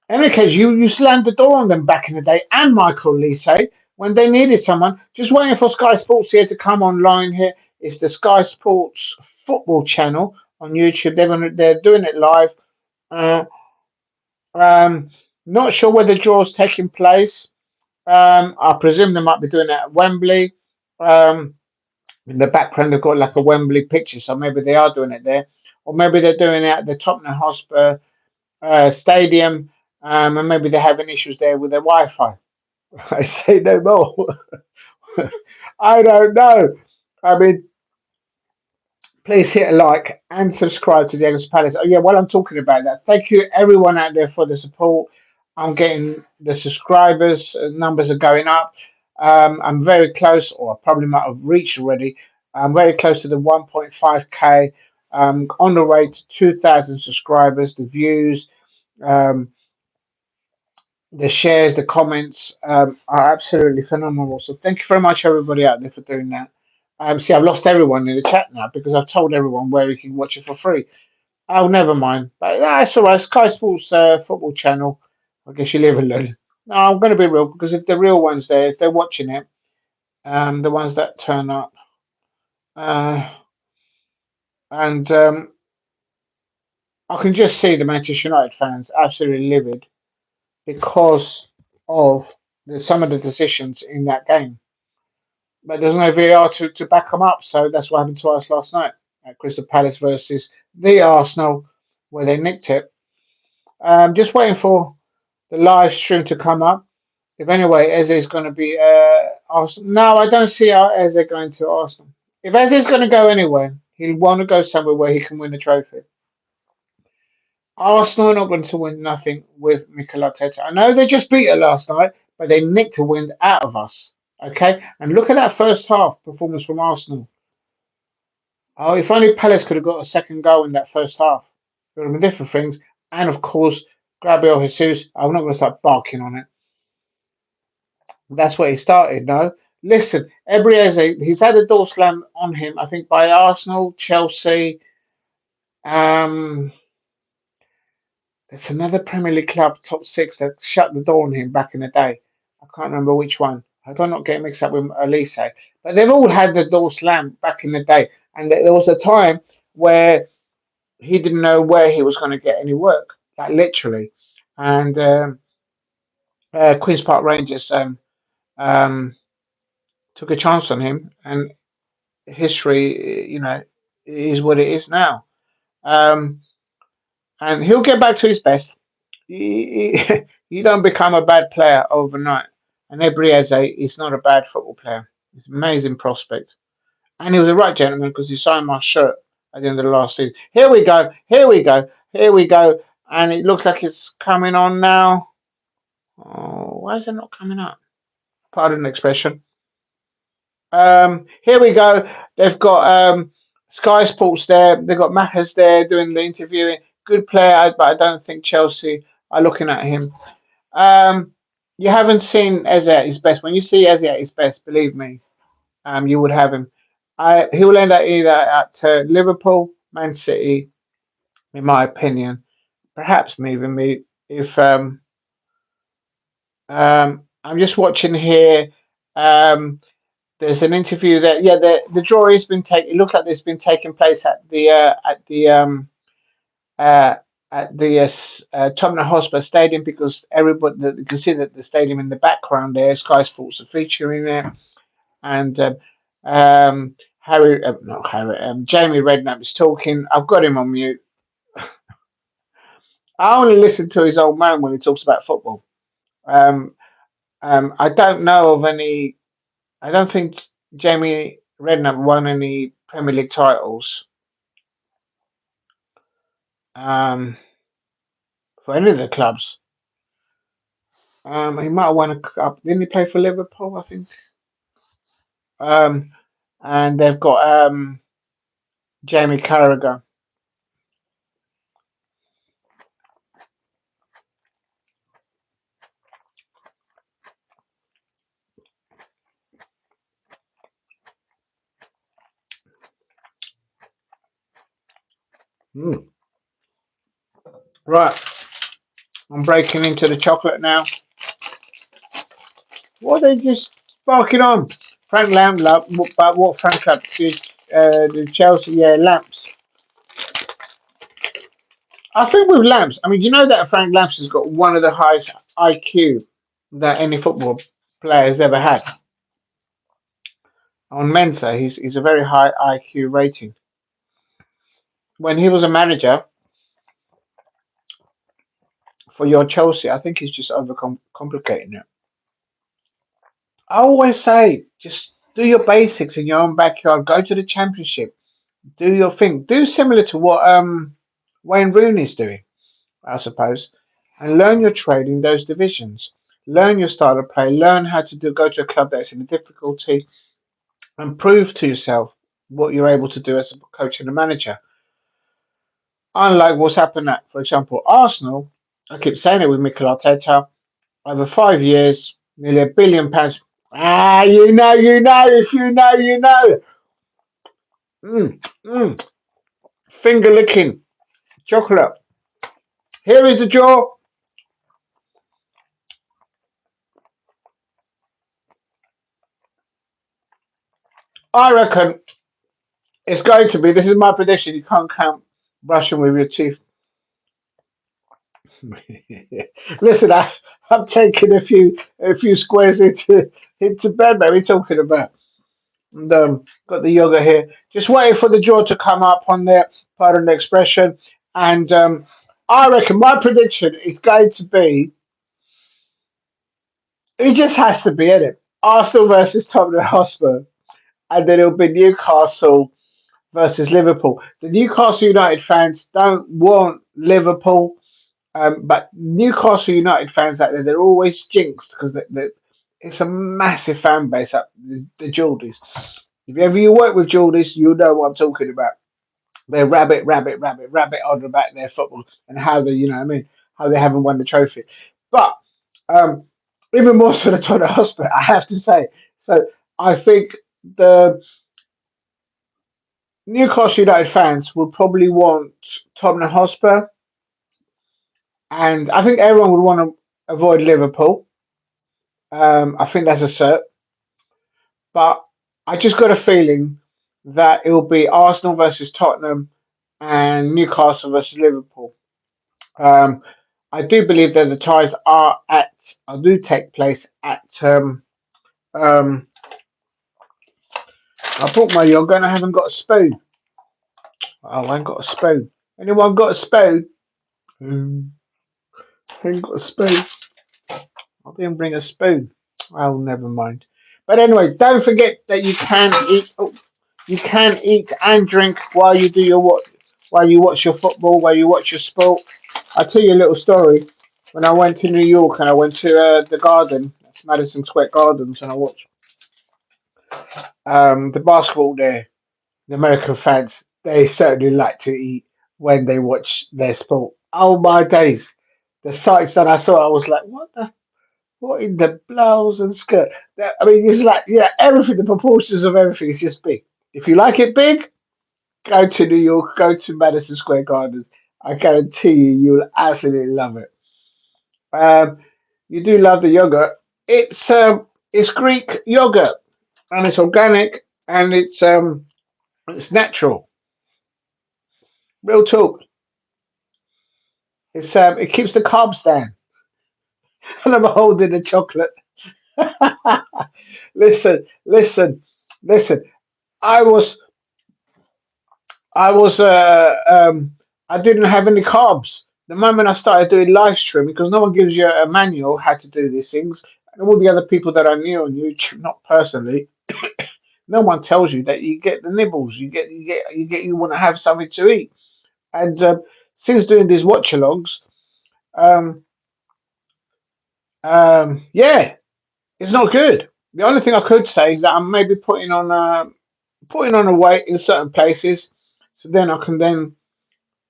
In any case, you slammed the door on them back in the day, and Michael Lise when they needed someone. Just waiting for Sky Sports here to come online. Here is the Sky Sports football channel on YouTube. They're doing it live. Uh, Not sure where the draw's taking place. I presume they might be doing it at Wembley. Um, in the background, they've got like a Wembley picture, so maybe they are doing it there, or maybe they're doing it at the Tottenham Hotspur Stadium, and maybe they're having issues there with their Wi-Fi. I say no more. I don't know. I mean, please hit a like and subscribe to the Eagles Palace. Oh yeah, while I'm talking about that, thank you everyone out there for the support. I'm getting the subscribers numbers are going up. I'm very close, or I probably might have reached already. I'm very close to the 1.5k. On the way to 2,000 subscribers. The views, um, the shares, the comments are absolutely phenomenal. So thank you very much, everybody out there, for doing that. See, I've lost everyone in the chat now because I told everyone where you can watch it for free. Oh, never mind. But that's all right. Sky Sports football channel. I guess you live and learn. No, I'm going to be real because if the real ones there, if they're watching it, the ones that turn up, uh, and I can just see the Manchester United fans absolutely livid because of some of the decisions in that game. But there's no VAR to back them up. So that's what happened to us last night at Crystal Palace versus the Arsenal, where they nicked it. Just waiting for the live stream to come up. If anyway, Eze is going to be Arsenal. No, I don't see how Eze going to Arsenal. If Eze is going to go anywhere, he'll want to go somewhere where he can win the trophy. Arsenal are not going to win nothing with Mikel Arteta. I know they just beat it last night, but they nicked a win out of us. Okay, and look at that first half performance from Arsenal. Oh, if only Palace could have got a second goal in that first half, it would have been different things. And of course, Gabriel Jesus. I'm not going to start barking on it. That's where he started. No, listen, Ebrieze, he's had a door slam on him. I think by Arsenal, Chelsea. Um, There's another Premier League club, top six, that shut the door on him back in the day. I can't remember which one. I do not get mixed up with Elise. But they've all had the door slammed back in the day. And there was a time where he didn't know where he was going to get any work, like literally. And Queen's Park Rangers um, took a chance on him. And history, is what it is now. Um, and he'll get back to his best. You don't become a bad player overnight. And Ebrieze is not a bad football player. He's an amazing prospect. And he was a right gentleman because he signed my shirt at the end of the last season. Here we go. Here we go. Here we go. And it looks like it's coming on now. Oh, why is it not coming up? Pardon the expression. Here we go. They've got Sky Sports there. They've got Maccas there doing the interviewing. Good player, but I don't think Chelsea are looking at him. Um, you haven't seen Eze at his best. When you see Eze at his best, believe me, you would have him. He will end up either at Liverpool, Man City, in my opinion. Perhaps even me if I'm just watching here. Um, there's an interview that the draw has been taken. It looks like it's been taking place uh, at the Tottenham Hotspur Stadium because everybody you can see that the stadium in the background there. Sky Sports are featuring there, and Harry, not Harry, Jamie Redknapp is talking. I've got him on mute. I only listen to his old man when he talks about football. Um, I don't know of any. I don't think Jamie Redknapp won any Premier League titles um, for any of the clubs. He might have won a cup. Didn't he play for Liverpool? I think. Um, and they've got Jamie Carragher. Mm. Right, I'm breaking into the chocolate now. What are they just barking on? Frank Lampard, but what Frank Lampard did, the Chelsea, Lamps. I think with Lamps, I mean, you know that Frank Lamps has got one of the highest IQ that any football player has ever had. On Mensa, he's a very high IQ rating. When he was a manager for your Chelsea, I think he's just overcomplicating it. I always say, just do your basics in your own backyard. Go to the Championship. Do your thing. Do similar to what Wayne Rooney's doing, I suppose, and learn your trade in those divisions. Learn your style of play. Learn how to go to a club that's in a difficulty, and prove to yourself what you're able to do as a coach and a manager. Unlike what's happened at, for example, Arsenal. I keep saying it with Mikel Arteta over 5 years, nearly £1 billion. If you know, you know. Mm, mm. Finger licking chocolate. Here is the jaw. I reckon it's going to be. This is my prediction. You can't count brushing with your teeth. Listen, I'm taking a few squares into bed, mate. We're talking about. And got the yoga here. Just waiting for the jaw to come up on there. Pardon the expression. And I reckon my prediction is going to be. It just has to be in it. Arsenal versus Tottenham Hotspur, and then it'll be Newcastle versus Liverpool. The Newcastle United fans don't want Liverpool. But Newcastle United fans out there, they're always jinxed because it's a massive fan base up the Geordies. If ever you work with Geordies, you'll know what I'm talking about. They're rabbit on about their football and how they, what I mean, how they haven't won the trophy. But um, even more so than Tottenham Hotspur, I have to say. So I think the Newcastle United fans will probably want Tottenham Hotspur, and I think everyone would want to avoid Liverpool. I think that's a cert, but I just got a feeling that it will be Arsenal versus Tottenham and Newcastle versus Liverpool. Um, I do believe that the ties do take place at. Um, I brought my yogurt and I haven't got a spoon. Oh, I ain't got a spoon. Anyone got a spoon? Mm, I ain't got a spoon. I didn't bring a spoon. Oh, never mind. But anyway, don't forget that you can eat. Oh, you can eat and drink while you do your what, while you watch your football, while you watch your sport. I'll tell you a little story. When I went to New York and I went to the Garden, that's Madison Square Gardens, and I watched the basketball there. The American fans, they certainly like to eat when they watch their sport. Oh my days! The sights that I saw, I was like, what in the blouse and skirt? I mean, it's like, everything, the proportions of everything is just big. If you like it big, go to New York, go to Madison Square Gardens. I guarantee you, you'll absolutely love it. Um, you do love the yogurt. It's Greek yogurt, and it's organic, and it's natural. Real talk. It keeps the carbs down. And I'm holding the chocolate. listen, listen, listen. I was I was I didn't have any carbs. The moment I started doing live streaming, because no one gives you a manual how to do these things, and all the other people that I knew on YouTube, not personally, no one tells you that you get the nibbles. You want to have something to eat. And since doing these watch alongs, um, yeah, it's not good. The only thing I could say is that I'm maybe putting on a weight in certain places, so then I can then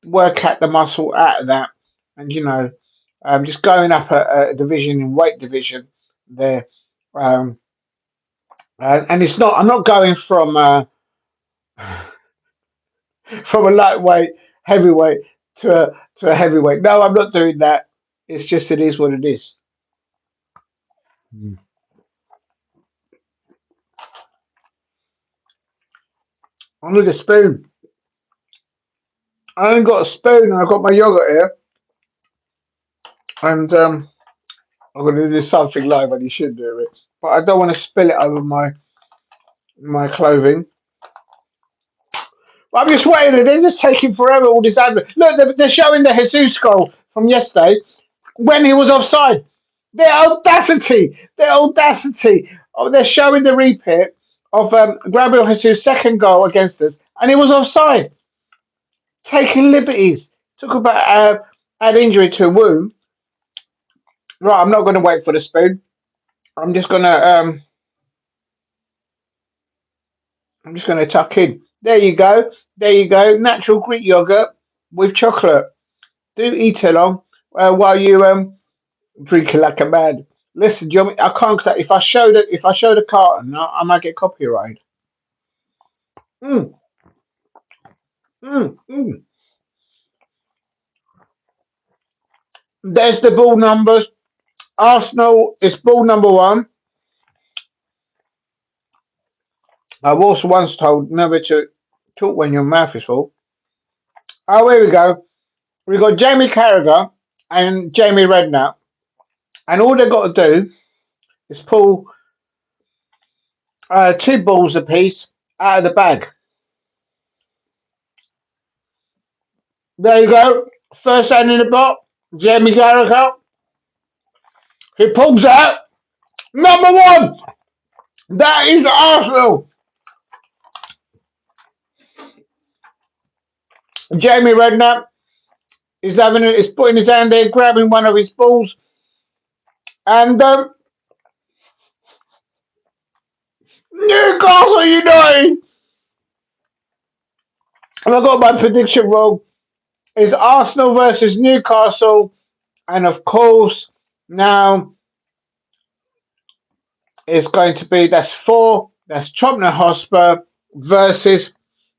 work out the muscle out of that, and just going up a division in weight division there, um, and it's not. I'm not going from from a lightweight, heavyweight to a heavyweight. No, I'm not doing that. It's just it is what it is. Mm. I need a spoon. I ain't got a spoon, and I've got my yogurt here, and I'm going to do something live, and you should do it, but I don't want to spill it over my clothing. But I'm just waiting. They're just taking forever. All this advert. Look, they're showing the Jesus goal from yesterday when he was offside. Their audacity. Their audacity. Oh, they're showing the replay of Gabriel Jesus' second goal against us, and he was offside. Taking liberties. Talk about an injury to a wound. Right, I'm not going to wait for the spoon. I'm just going to tuck in. There you go. There you go. Natural Greek yogurt with chocolate. Do eat along while you drink it like a man. Listen, do you want me, I can't. If I show the carton, I might get copyrighted. Mm, mm. There's the ball numbers. Arsenal is ball number one. I was once told never to talk when your mouth is full. Oh, here we go. We got Jamie Carragher and Jamie Redknapp, and all they've got to do is pull two balls apiece out of the bag. There you go. First hand in the box, Jamie Carragher. He pulls out number one. That is Arsenal. Jamie Redknapp. He's putting his hand there, grabbing one of his balls, and Newcastle United. And I got my prediction wrong. It's Arsenal versus Newcastle, and of course now it's going to be that's four. That's Tottenham Hotspur versus.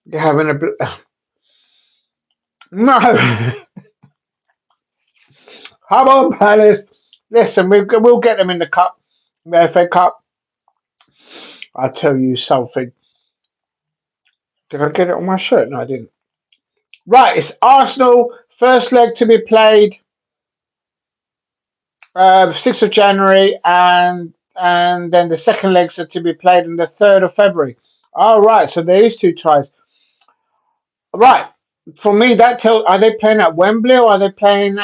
You're having a no. Come on, Palace. Listen, we'll get them in the cup, the FA Cup. I'll tell you something. Did I get it on my shirt? No, I didn't. Right, it's Arsenal first leg to be played 6th of January, and then the second legs are to be played on the 3rd of February. All right, so there is two ties. Right, for me, that tell are they playing at Wembley or are they playing?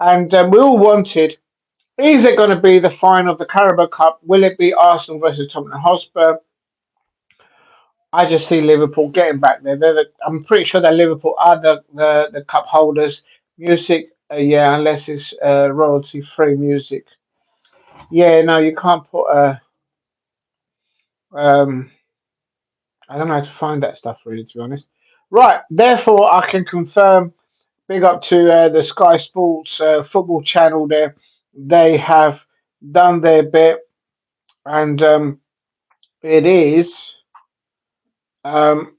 And we all wanted. Is it going to be the final of the Carabao Cup? Will it be Arsenal versus Tottenham Hotspur? I just see Liverpool getting back there. I'm pretty sure that Liverpool are the cup holders. Music, yeah, unless it's royalty free music. Yeah, no, you can't put um. I don't know how to find that stuff really, to be honest. Right, therefore, I can confirm. Big up to the Sky Sports football channel. There, they have done their bit, and it is. Um,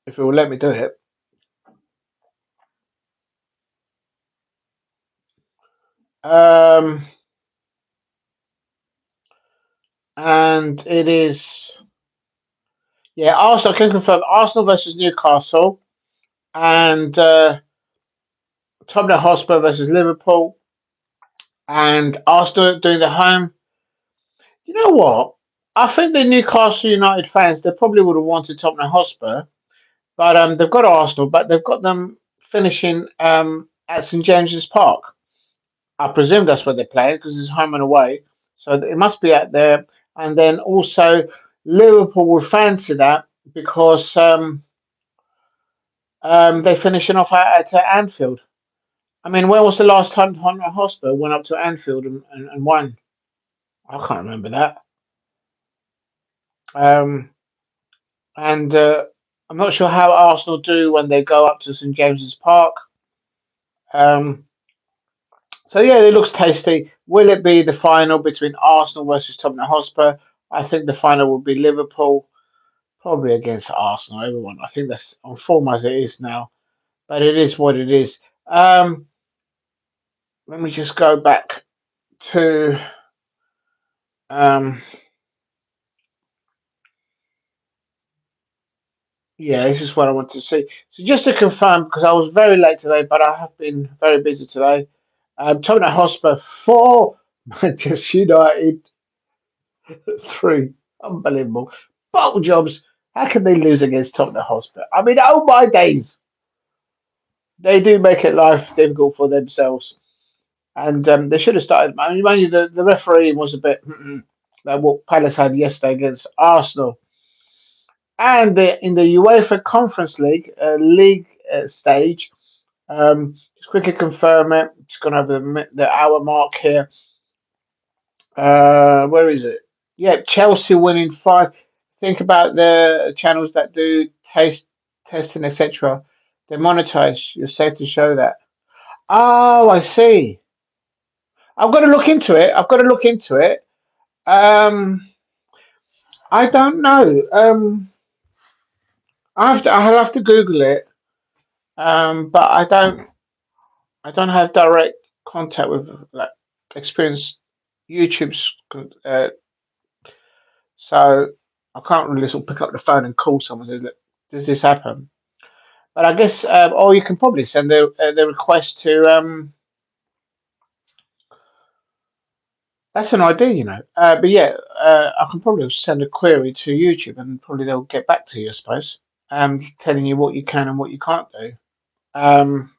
if it will let me do it. Um, and it is. Yeah, Arsenal. I can confirm Arsenal versus Newcastle and Tottenham Hotspur versus Liverpool and Arsenal doing the home. You know what? I think the Newcastle United fans they probably would have wanted Tottenham Hotspur, but they've got Arsenal, but they've got them finishing at St James's Park. I presume that's where they're playing because it's home and away, so it must be out there. And then also Liverpool will fancy that because they're finishing off at Anfield. I mean, when was the last time Tottenham Hotspur went up to Anfield and won? I can't remember that. Um, and I'm not sure how Arsenal do when they go up to St James's Park. Um, so yeah, it looks tasty. Will it be the final between Arsenal versus Tottenham Hotspur? I think the final will be Liverpool, probably against Arsenal. Everyone, I think that's on form as it is now, but it is what it is. Let me just go back to um, yeah, this is what I want to see. So just to confirm, because I was very late today, but I have been very busy today. Tottenham Hotspur 4, Manchester United 3. Unbelievable. Bottle jobs. How can they lose against Tottenham Hotspur? I mean, oh my days. They do make it life difficult for themselves. And they should have started. I mean, mind you, the referee was a bit like what Palace had yesterday against Arsenal. And in the UEFA Conference League, league stage, just quickly confirm it. Just gonna have the hour mark here. Where is it? Yeah, Chelsea winning 5. Think about the channels that do taste testing, etc. They monetize. You're safe to show that. Oh, I see. I've got to look into it. I've got to look into it. Um, I don't know. I'll have to Google it. But I don't have direct contact with like experienced YouTube's, uh, so I can't really sort of pick up the phone and call someone and say, "Look, does this happen?" But I guess, or you can probably send the request to. That's an idea, you know. But yeah, I can probably send a query to YouTube, and probably they'll get back to you, I suppose, telling you what you can and what you can't do. Um,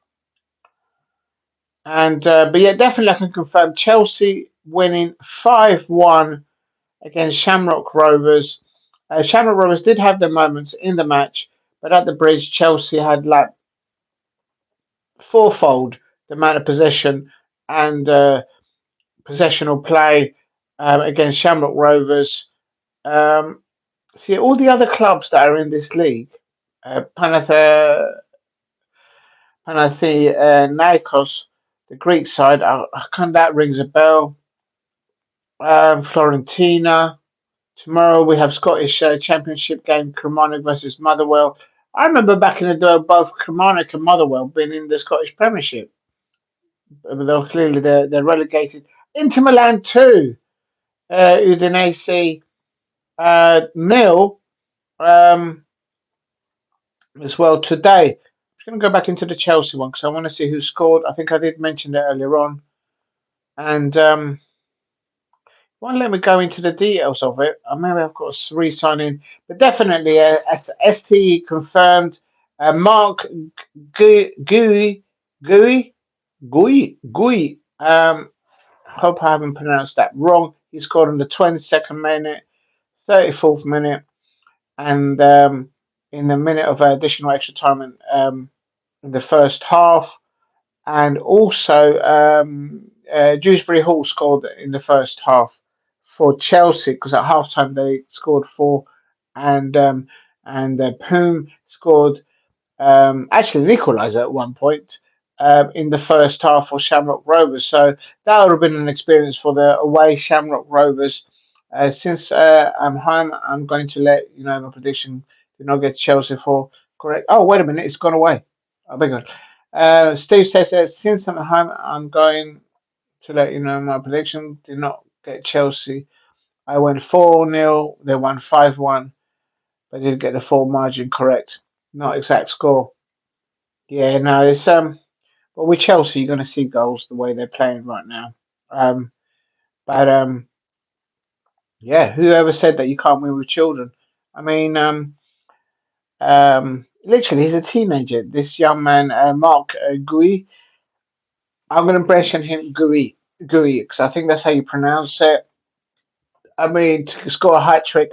and but yeah, definitely I can confirm Chelsea winning 5-1 against Shamrock Rovers. Shamrock Rovers did have their moments in the match, but at the bridge, Chelsea had like fourfold the amount of possession and possessional play against Shamrock Rovers. Um, See, all the other clubs that are in this league, Panathinaikos, the Greek side, that rings a bell. Florentina. Tomorrow we have Scottish Championship game, Kilmarnock versus Motherwell. I remember back in the day, both Kilmarnock and Motherwell being in the Scottish Premiership, but though clearly they're relegated. Inter Milan 2, Udinese nil um, as well today. I'm just going to go back into the Chelsea one because I want to see who scored. I think I did mention that earlier on, and won't let me go into the details of it. Maybe I've got to re-sign in, but definitely ST confirmed. Mark Gui Gui Gui. Hope I haven't pronounced that wrong. He scored in the 22nd minute, 34th minute, and in the minute of additional extra time in the first half. And also Dewsbury Hall scored in the first half for Chelsea because at halftime they scored four, and Poom scored actually an equaliser at one point in the first half for Shamrock Rovers. So that would have been an experience for the away Shamrock Rovers. Since I'm home, I'm going to let you know my prediction. Did not get Chelsea for correct. Oh, wait a minute, it's gone away. Oh, big one. Steve says that since I'm home, I'm going to let you know my prediction. Did not get Chelsea. I went 4-0. They won 5-1, but didn't get the full margin correct. Not exact score. Yeah, no, it's but with Chelsea, you're going to see goals the way they're playing right now. Um, but yeah, whoever said that you can't win with children? I mean, literally, he's a teenager. This young man, Mark Gui. I'm going to mention him Gui, because I think that's how you pronounce it. I mean, to score a hat trick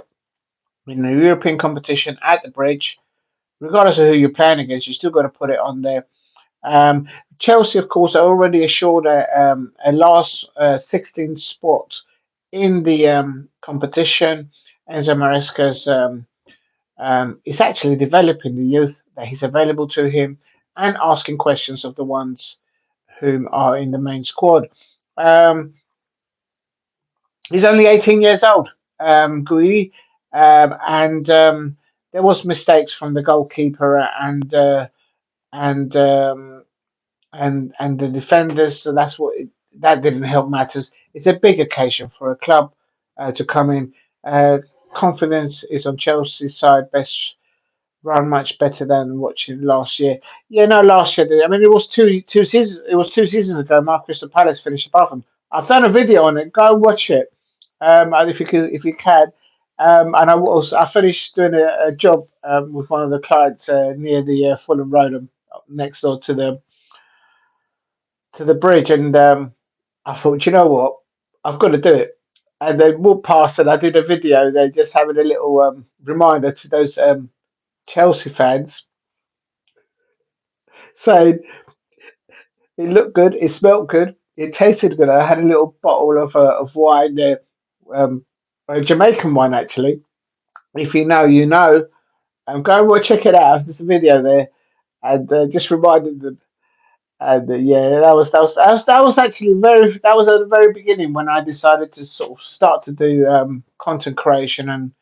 in a European competition at the bridge, regardless of who you're playing against, you still got to put it on there. Um, Chelsea, of course, are already assured a last 16 spot in the competition. Enzo Maresca's is actually developing the youth that he's available to him and asking questions of the ones whom are in the main squad. Um, he's only 18 years old, Gui, and there was mistakes from the goalkeeper and and the defenders. So that didn't help matters. It's a big occasion for a club to come in. Uh, Confidence is on Chelsea's side. Best run much better than watching last year. Yeah, no, last year. I mean, it was two seasons. It was 2 seasons ago. Mark Crystal Palace finished above them. I've done a video on it. Go and watch it. And if you can. And I finished doing a job with one of the clients near the Fulham Road, next door to the bridge, and I thought, you know what, I've got to do it. And they walked past, and I did a video. They're just having a little reminder to those Chelsea fans, saying it looked good, it smelt good, it tasted good. I had a little bottle of wine there, a Jamaican wine actually. If you know, you know. Go and check it out. There's a video there, and just reminded them. And yeah, that was actually that was at the very beginning when I decided to sort of start to do content creation. And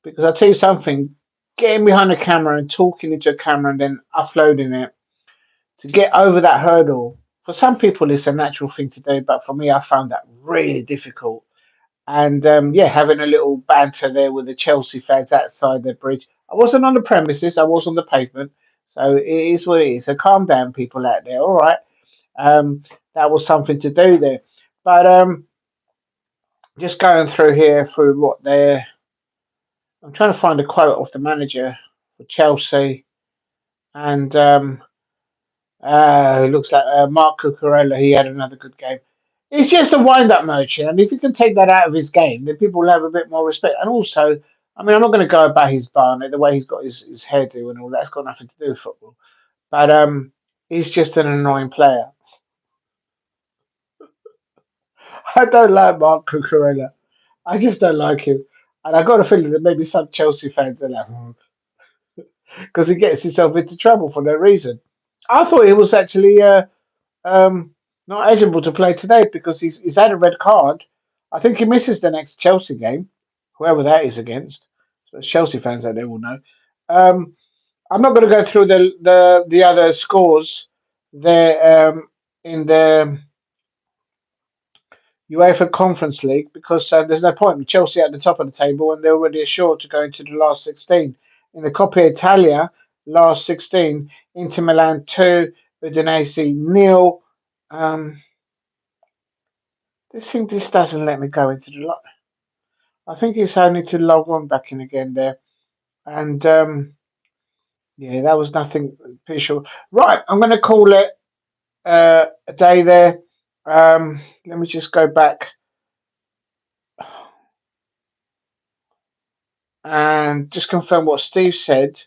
because I tell you something, getting behind a camera and talking into a camera and then uploading it, to get over that hurdle, for some people it's a natural thing to do, but for me I found that really difficult. And yeah, having a little banter there with the Chelsea fans outside the bridge. I wasn't on the premises, I was on the pavement. So it is what it is. So calm down, people out there. All right. That was something to do there. But just going through here through what they're. I'm trying to find a quote of the manager for Chelsea, and it looks like Mark Cucurella. He had another good game. It's just a wind-up motion, and if you can take that out of his game, then people will have a bit more respect. And also, I mean, I'm not going to go about his barnet, the way he's got his hairdo and all that's got nothing to do with football. But he's just an annoying player. I don't like Mark Cucurella. I just don't like him. And I got a feeling that maybe some Chelsea fans are like, because he gets himself into trouble for no reason. I thought he was actually um, not eligible to play today because he's had a red card. I think he misses the next Chelsea game, whoever that is against. So Chelsea fans out there will know. Um, I'm not going to go through the other scores there in the UEFA Conference League because there's no point with Chelsea at the top of the table and they're already assured to go into the last 16. In the Coppa Italia, last 16, Inter Milan 2, Udinese nil. Um, this doesn't let me go into the lot. I think it's only to log on back in again there. And yeah, that was nothing official. Right, I'm going to call it a day there. Let me just go back and just confirm what Steve said.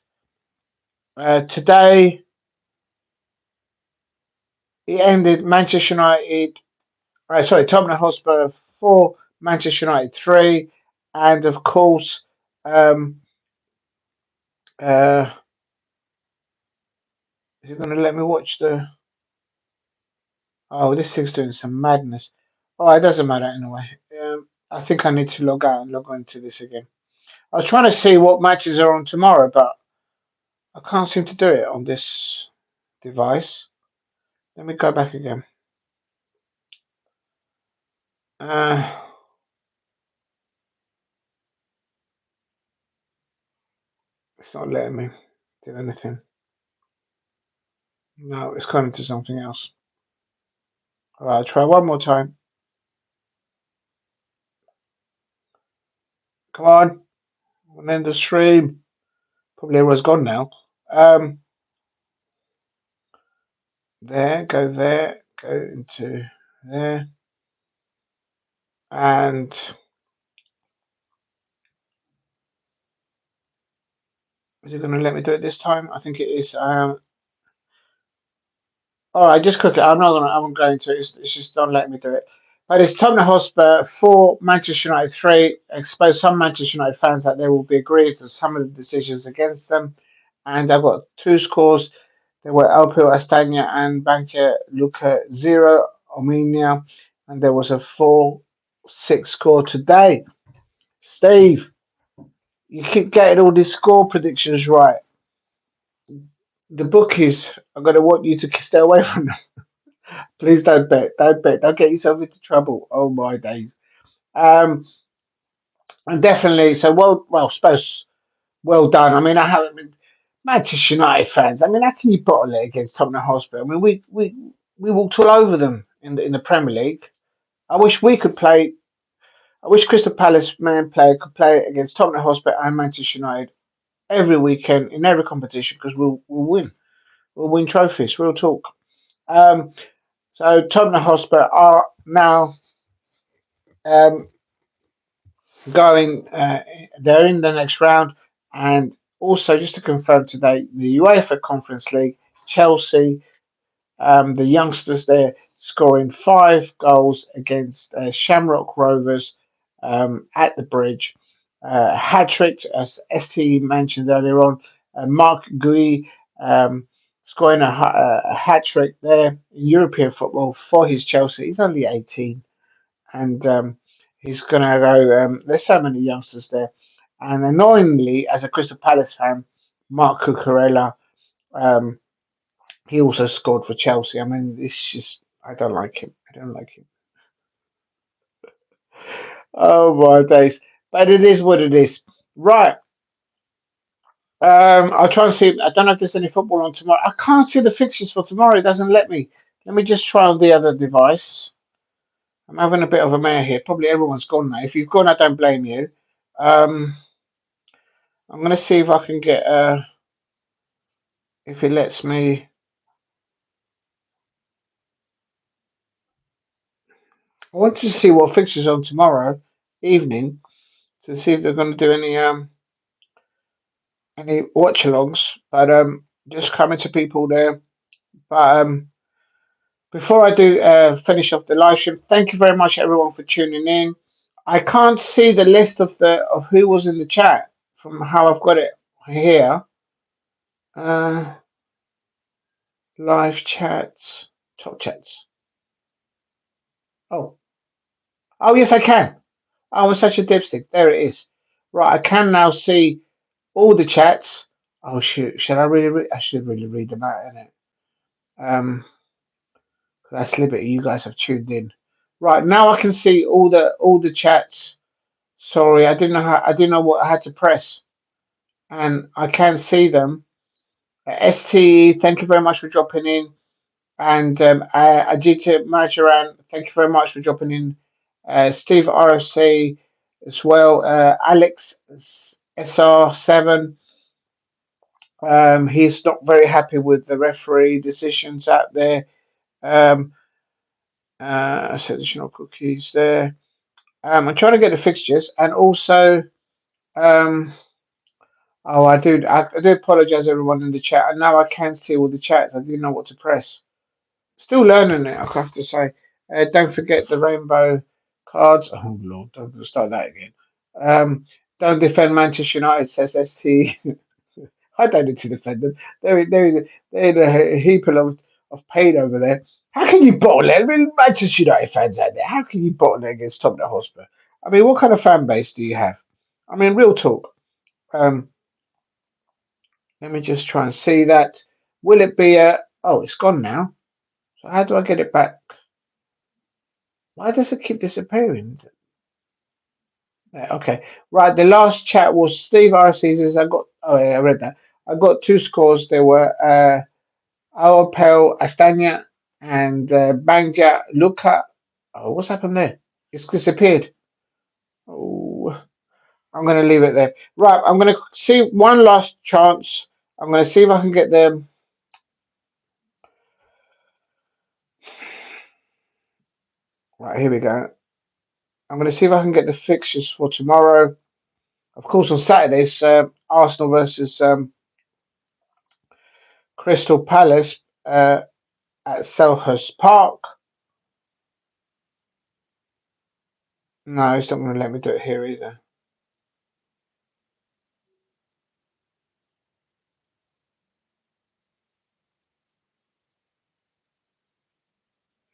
Today, he ended Manchester United, sorry, Tottenham Hotspur 4, Manchester United 3. And of course, um, uh, is he going to let me watch the. Oh, this thing's doing some madness. Oh, it doesn't matter anyway. I think I need to log out and log on to this again. I was trying to see what matches are on tomorrow, but I can't seem to do it on this device. Let me go back again. Uh, it's not letting me do anything. No, it's going to something else. All right, I'll try one more time. Come on, and then the stream. Probably everyone's gone now. Um, there, go into there, and is it going to let me do it this time? I think it is. All right, just quickly. I'm going to. It's just don't let me do it. But it's Tottenham Hotspur 4, Manchester United 3. I suppose some Manchester United fans that they will be aggrieved at some of the decisions against them. And I've got two scores. They were Alpil Astana and Bankia Luka 0, Armenia. And there was a 4-6 score today. Steve, you keep getting all these score predictions right. The bookies are going to want you to stay away from them. Please don't bet. Don't bet. Don't get yourself into trouble. Oh my days. Um, and definitely. So well, I suppose well done. I mean, I haven't been Manchester United fans. I mean, how can you bottle it against Tottenham Hotspur? I mean, we walked all over them in the Premier League. I wish we could play. I wish Crystal Palace man player could play against Tottenham Hotspur and Manchester United every weekend in every competition because we'll win. We'll win trophies. Real talk. Um, so Tottenham Hotspur are now um, going. They're in the next round, and also just to confirm today, the UEFA Conference League, Chelsea, the youngsters there scoring 5 goals against Shamrock Rovers at the Bridge. Hat trick, as ST mentioned earlier on, Mark Gui scoring a hat trick there in European football for his Chelsea. He's only 18 and he's going to go. There's so many youngsters there, and annoyingly, as a Crystal Palace fan, Mark Cucurella, um, he also scored for Chelsea. I mean, it's just I don't like him. I don't like him. Oh my days! But it is what it is. Right. I'll try and see. I don't know if there's any football on tomorrow. I can't see the fixtures for tomorrow. It doesn't let me. Let me just try on the other device. I'm having a bit of a mare here. Probably everyone's gone now. If you've gone, I don't blame you. Um, I'm gonna see if I can get if it lets me. I want to see what fixtures on tomorrow evening to see if they're going to do any. any watch alongs, but just coming to people there. But before I do finish off the live stream, thank you very much everyone for tuning in. I can't see the list of who was in the chat from how I've got it here. Uh, live chats, top chats. Oh, oh yes, I can. I was such a dipstick. There it is. Right, I can now see all the chats. Oh shoot, should I really? I should really read them out, innit? Um, that's liberty. You guys have tuned in. Right now, I can see all the chats. Sorry, I didn't know what I had to press, and I can see them. ST, thank you very much for dropping in, and Ajita Majoran, thank you very much for dropping in. Steve RFC as well. Alex SR7, he's not very happy with the referee decisions out there. Um, additional cookies there. I'm trying to get the fixtures, and also, um, oh, I do apologize, everyone in the chat. And now I can see all the chats. I didn't know what to press. Still learning it, I have to say. Don't forget the rainbow cards. Oh Lord, don't start that again. Um, don't defend Manchester United, says ST. I don't need to defend them. They're in a heap of pain over there. How can you bottle it? I mean, Manchester United fans out there. How can you bottle it against Tottenham Hotspur? I mean, what kind of fan base do you have? I mean, real talk. Um, let me just try and see that. Will it be a? Oh, it's gone now. So how do I get it back? Why does it keep disappearing? Okay, right. The last chat was Steve RC says I got. Oh yeah, I read that. I got two scores. There were Awapel Astana and Banja Luka. Oh, what's happened there? It's disappeared. Oh, I'm going to leave it there. Right, I'm going to see one last chance. I'm going to see if I can get them. Right, here we go. I'm going to see if I can get the fixtures for tomorrow. Of course, on Saturdays, Arsenal versus Crystal Palace at Selhurst Park. No, it's not going to let me do it here either.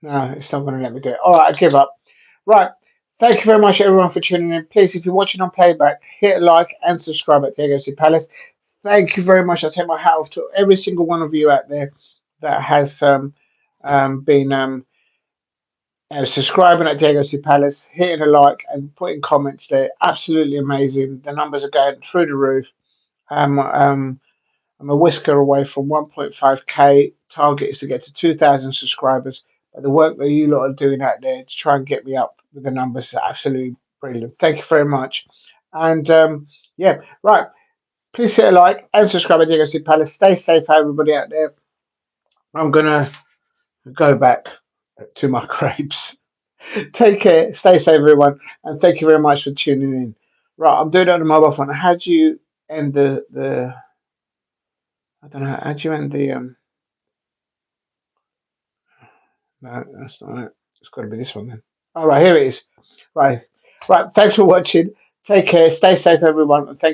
No, it's not going to let me do it. All right, I give up. Right. Thank you very much, everyone, for tuning in. Please, if you're watching on playback, hit a like and subscribe at Diego C Palace. Thank you very much. I take my hat off to every single one of you out there that has been subscribing at Diego C Palace, hitting a like and putting comments there. Absolutely amazing. The numbers are going through the roof. Um, I'm a whisker away from 1.5k. Target is to get to 2,000 subscribers. But the work that you lot are doing out there to try and get me up with the numbers is absolutely brilliant. Thank you very much. And yeah, right. Please hit a like and subscribe to Diego C Palace. Stay safe, everybody out there. I'm gonna go back to my crepes. Take care. Stay safe, everyone, and thank you very much for tuning in. Right, I'm doing it on the mobile phone. How do you end the? I don't know. How do you end the No, that's not it. It's got to be this one then. All right, here it is. Right, right. Thanks for watching. Take care. Stay safe, everyone, and thank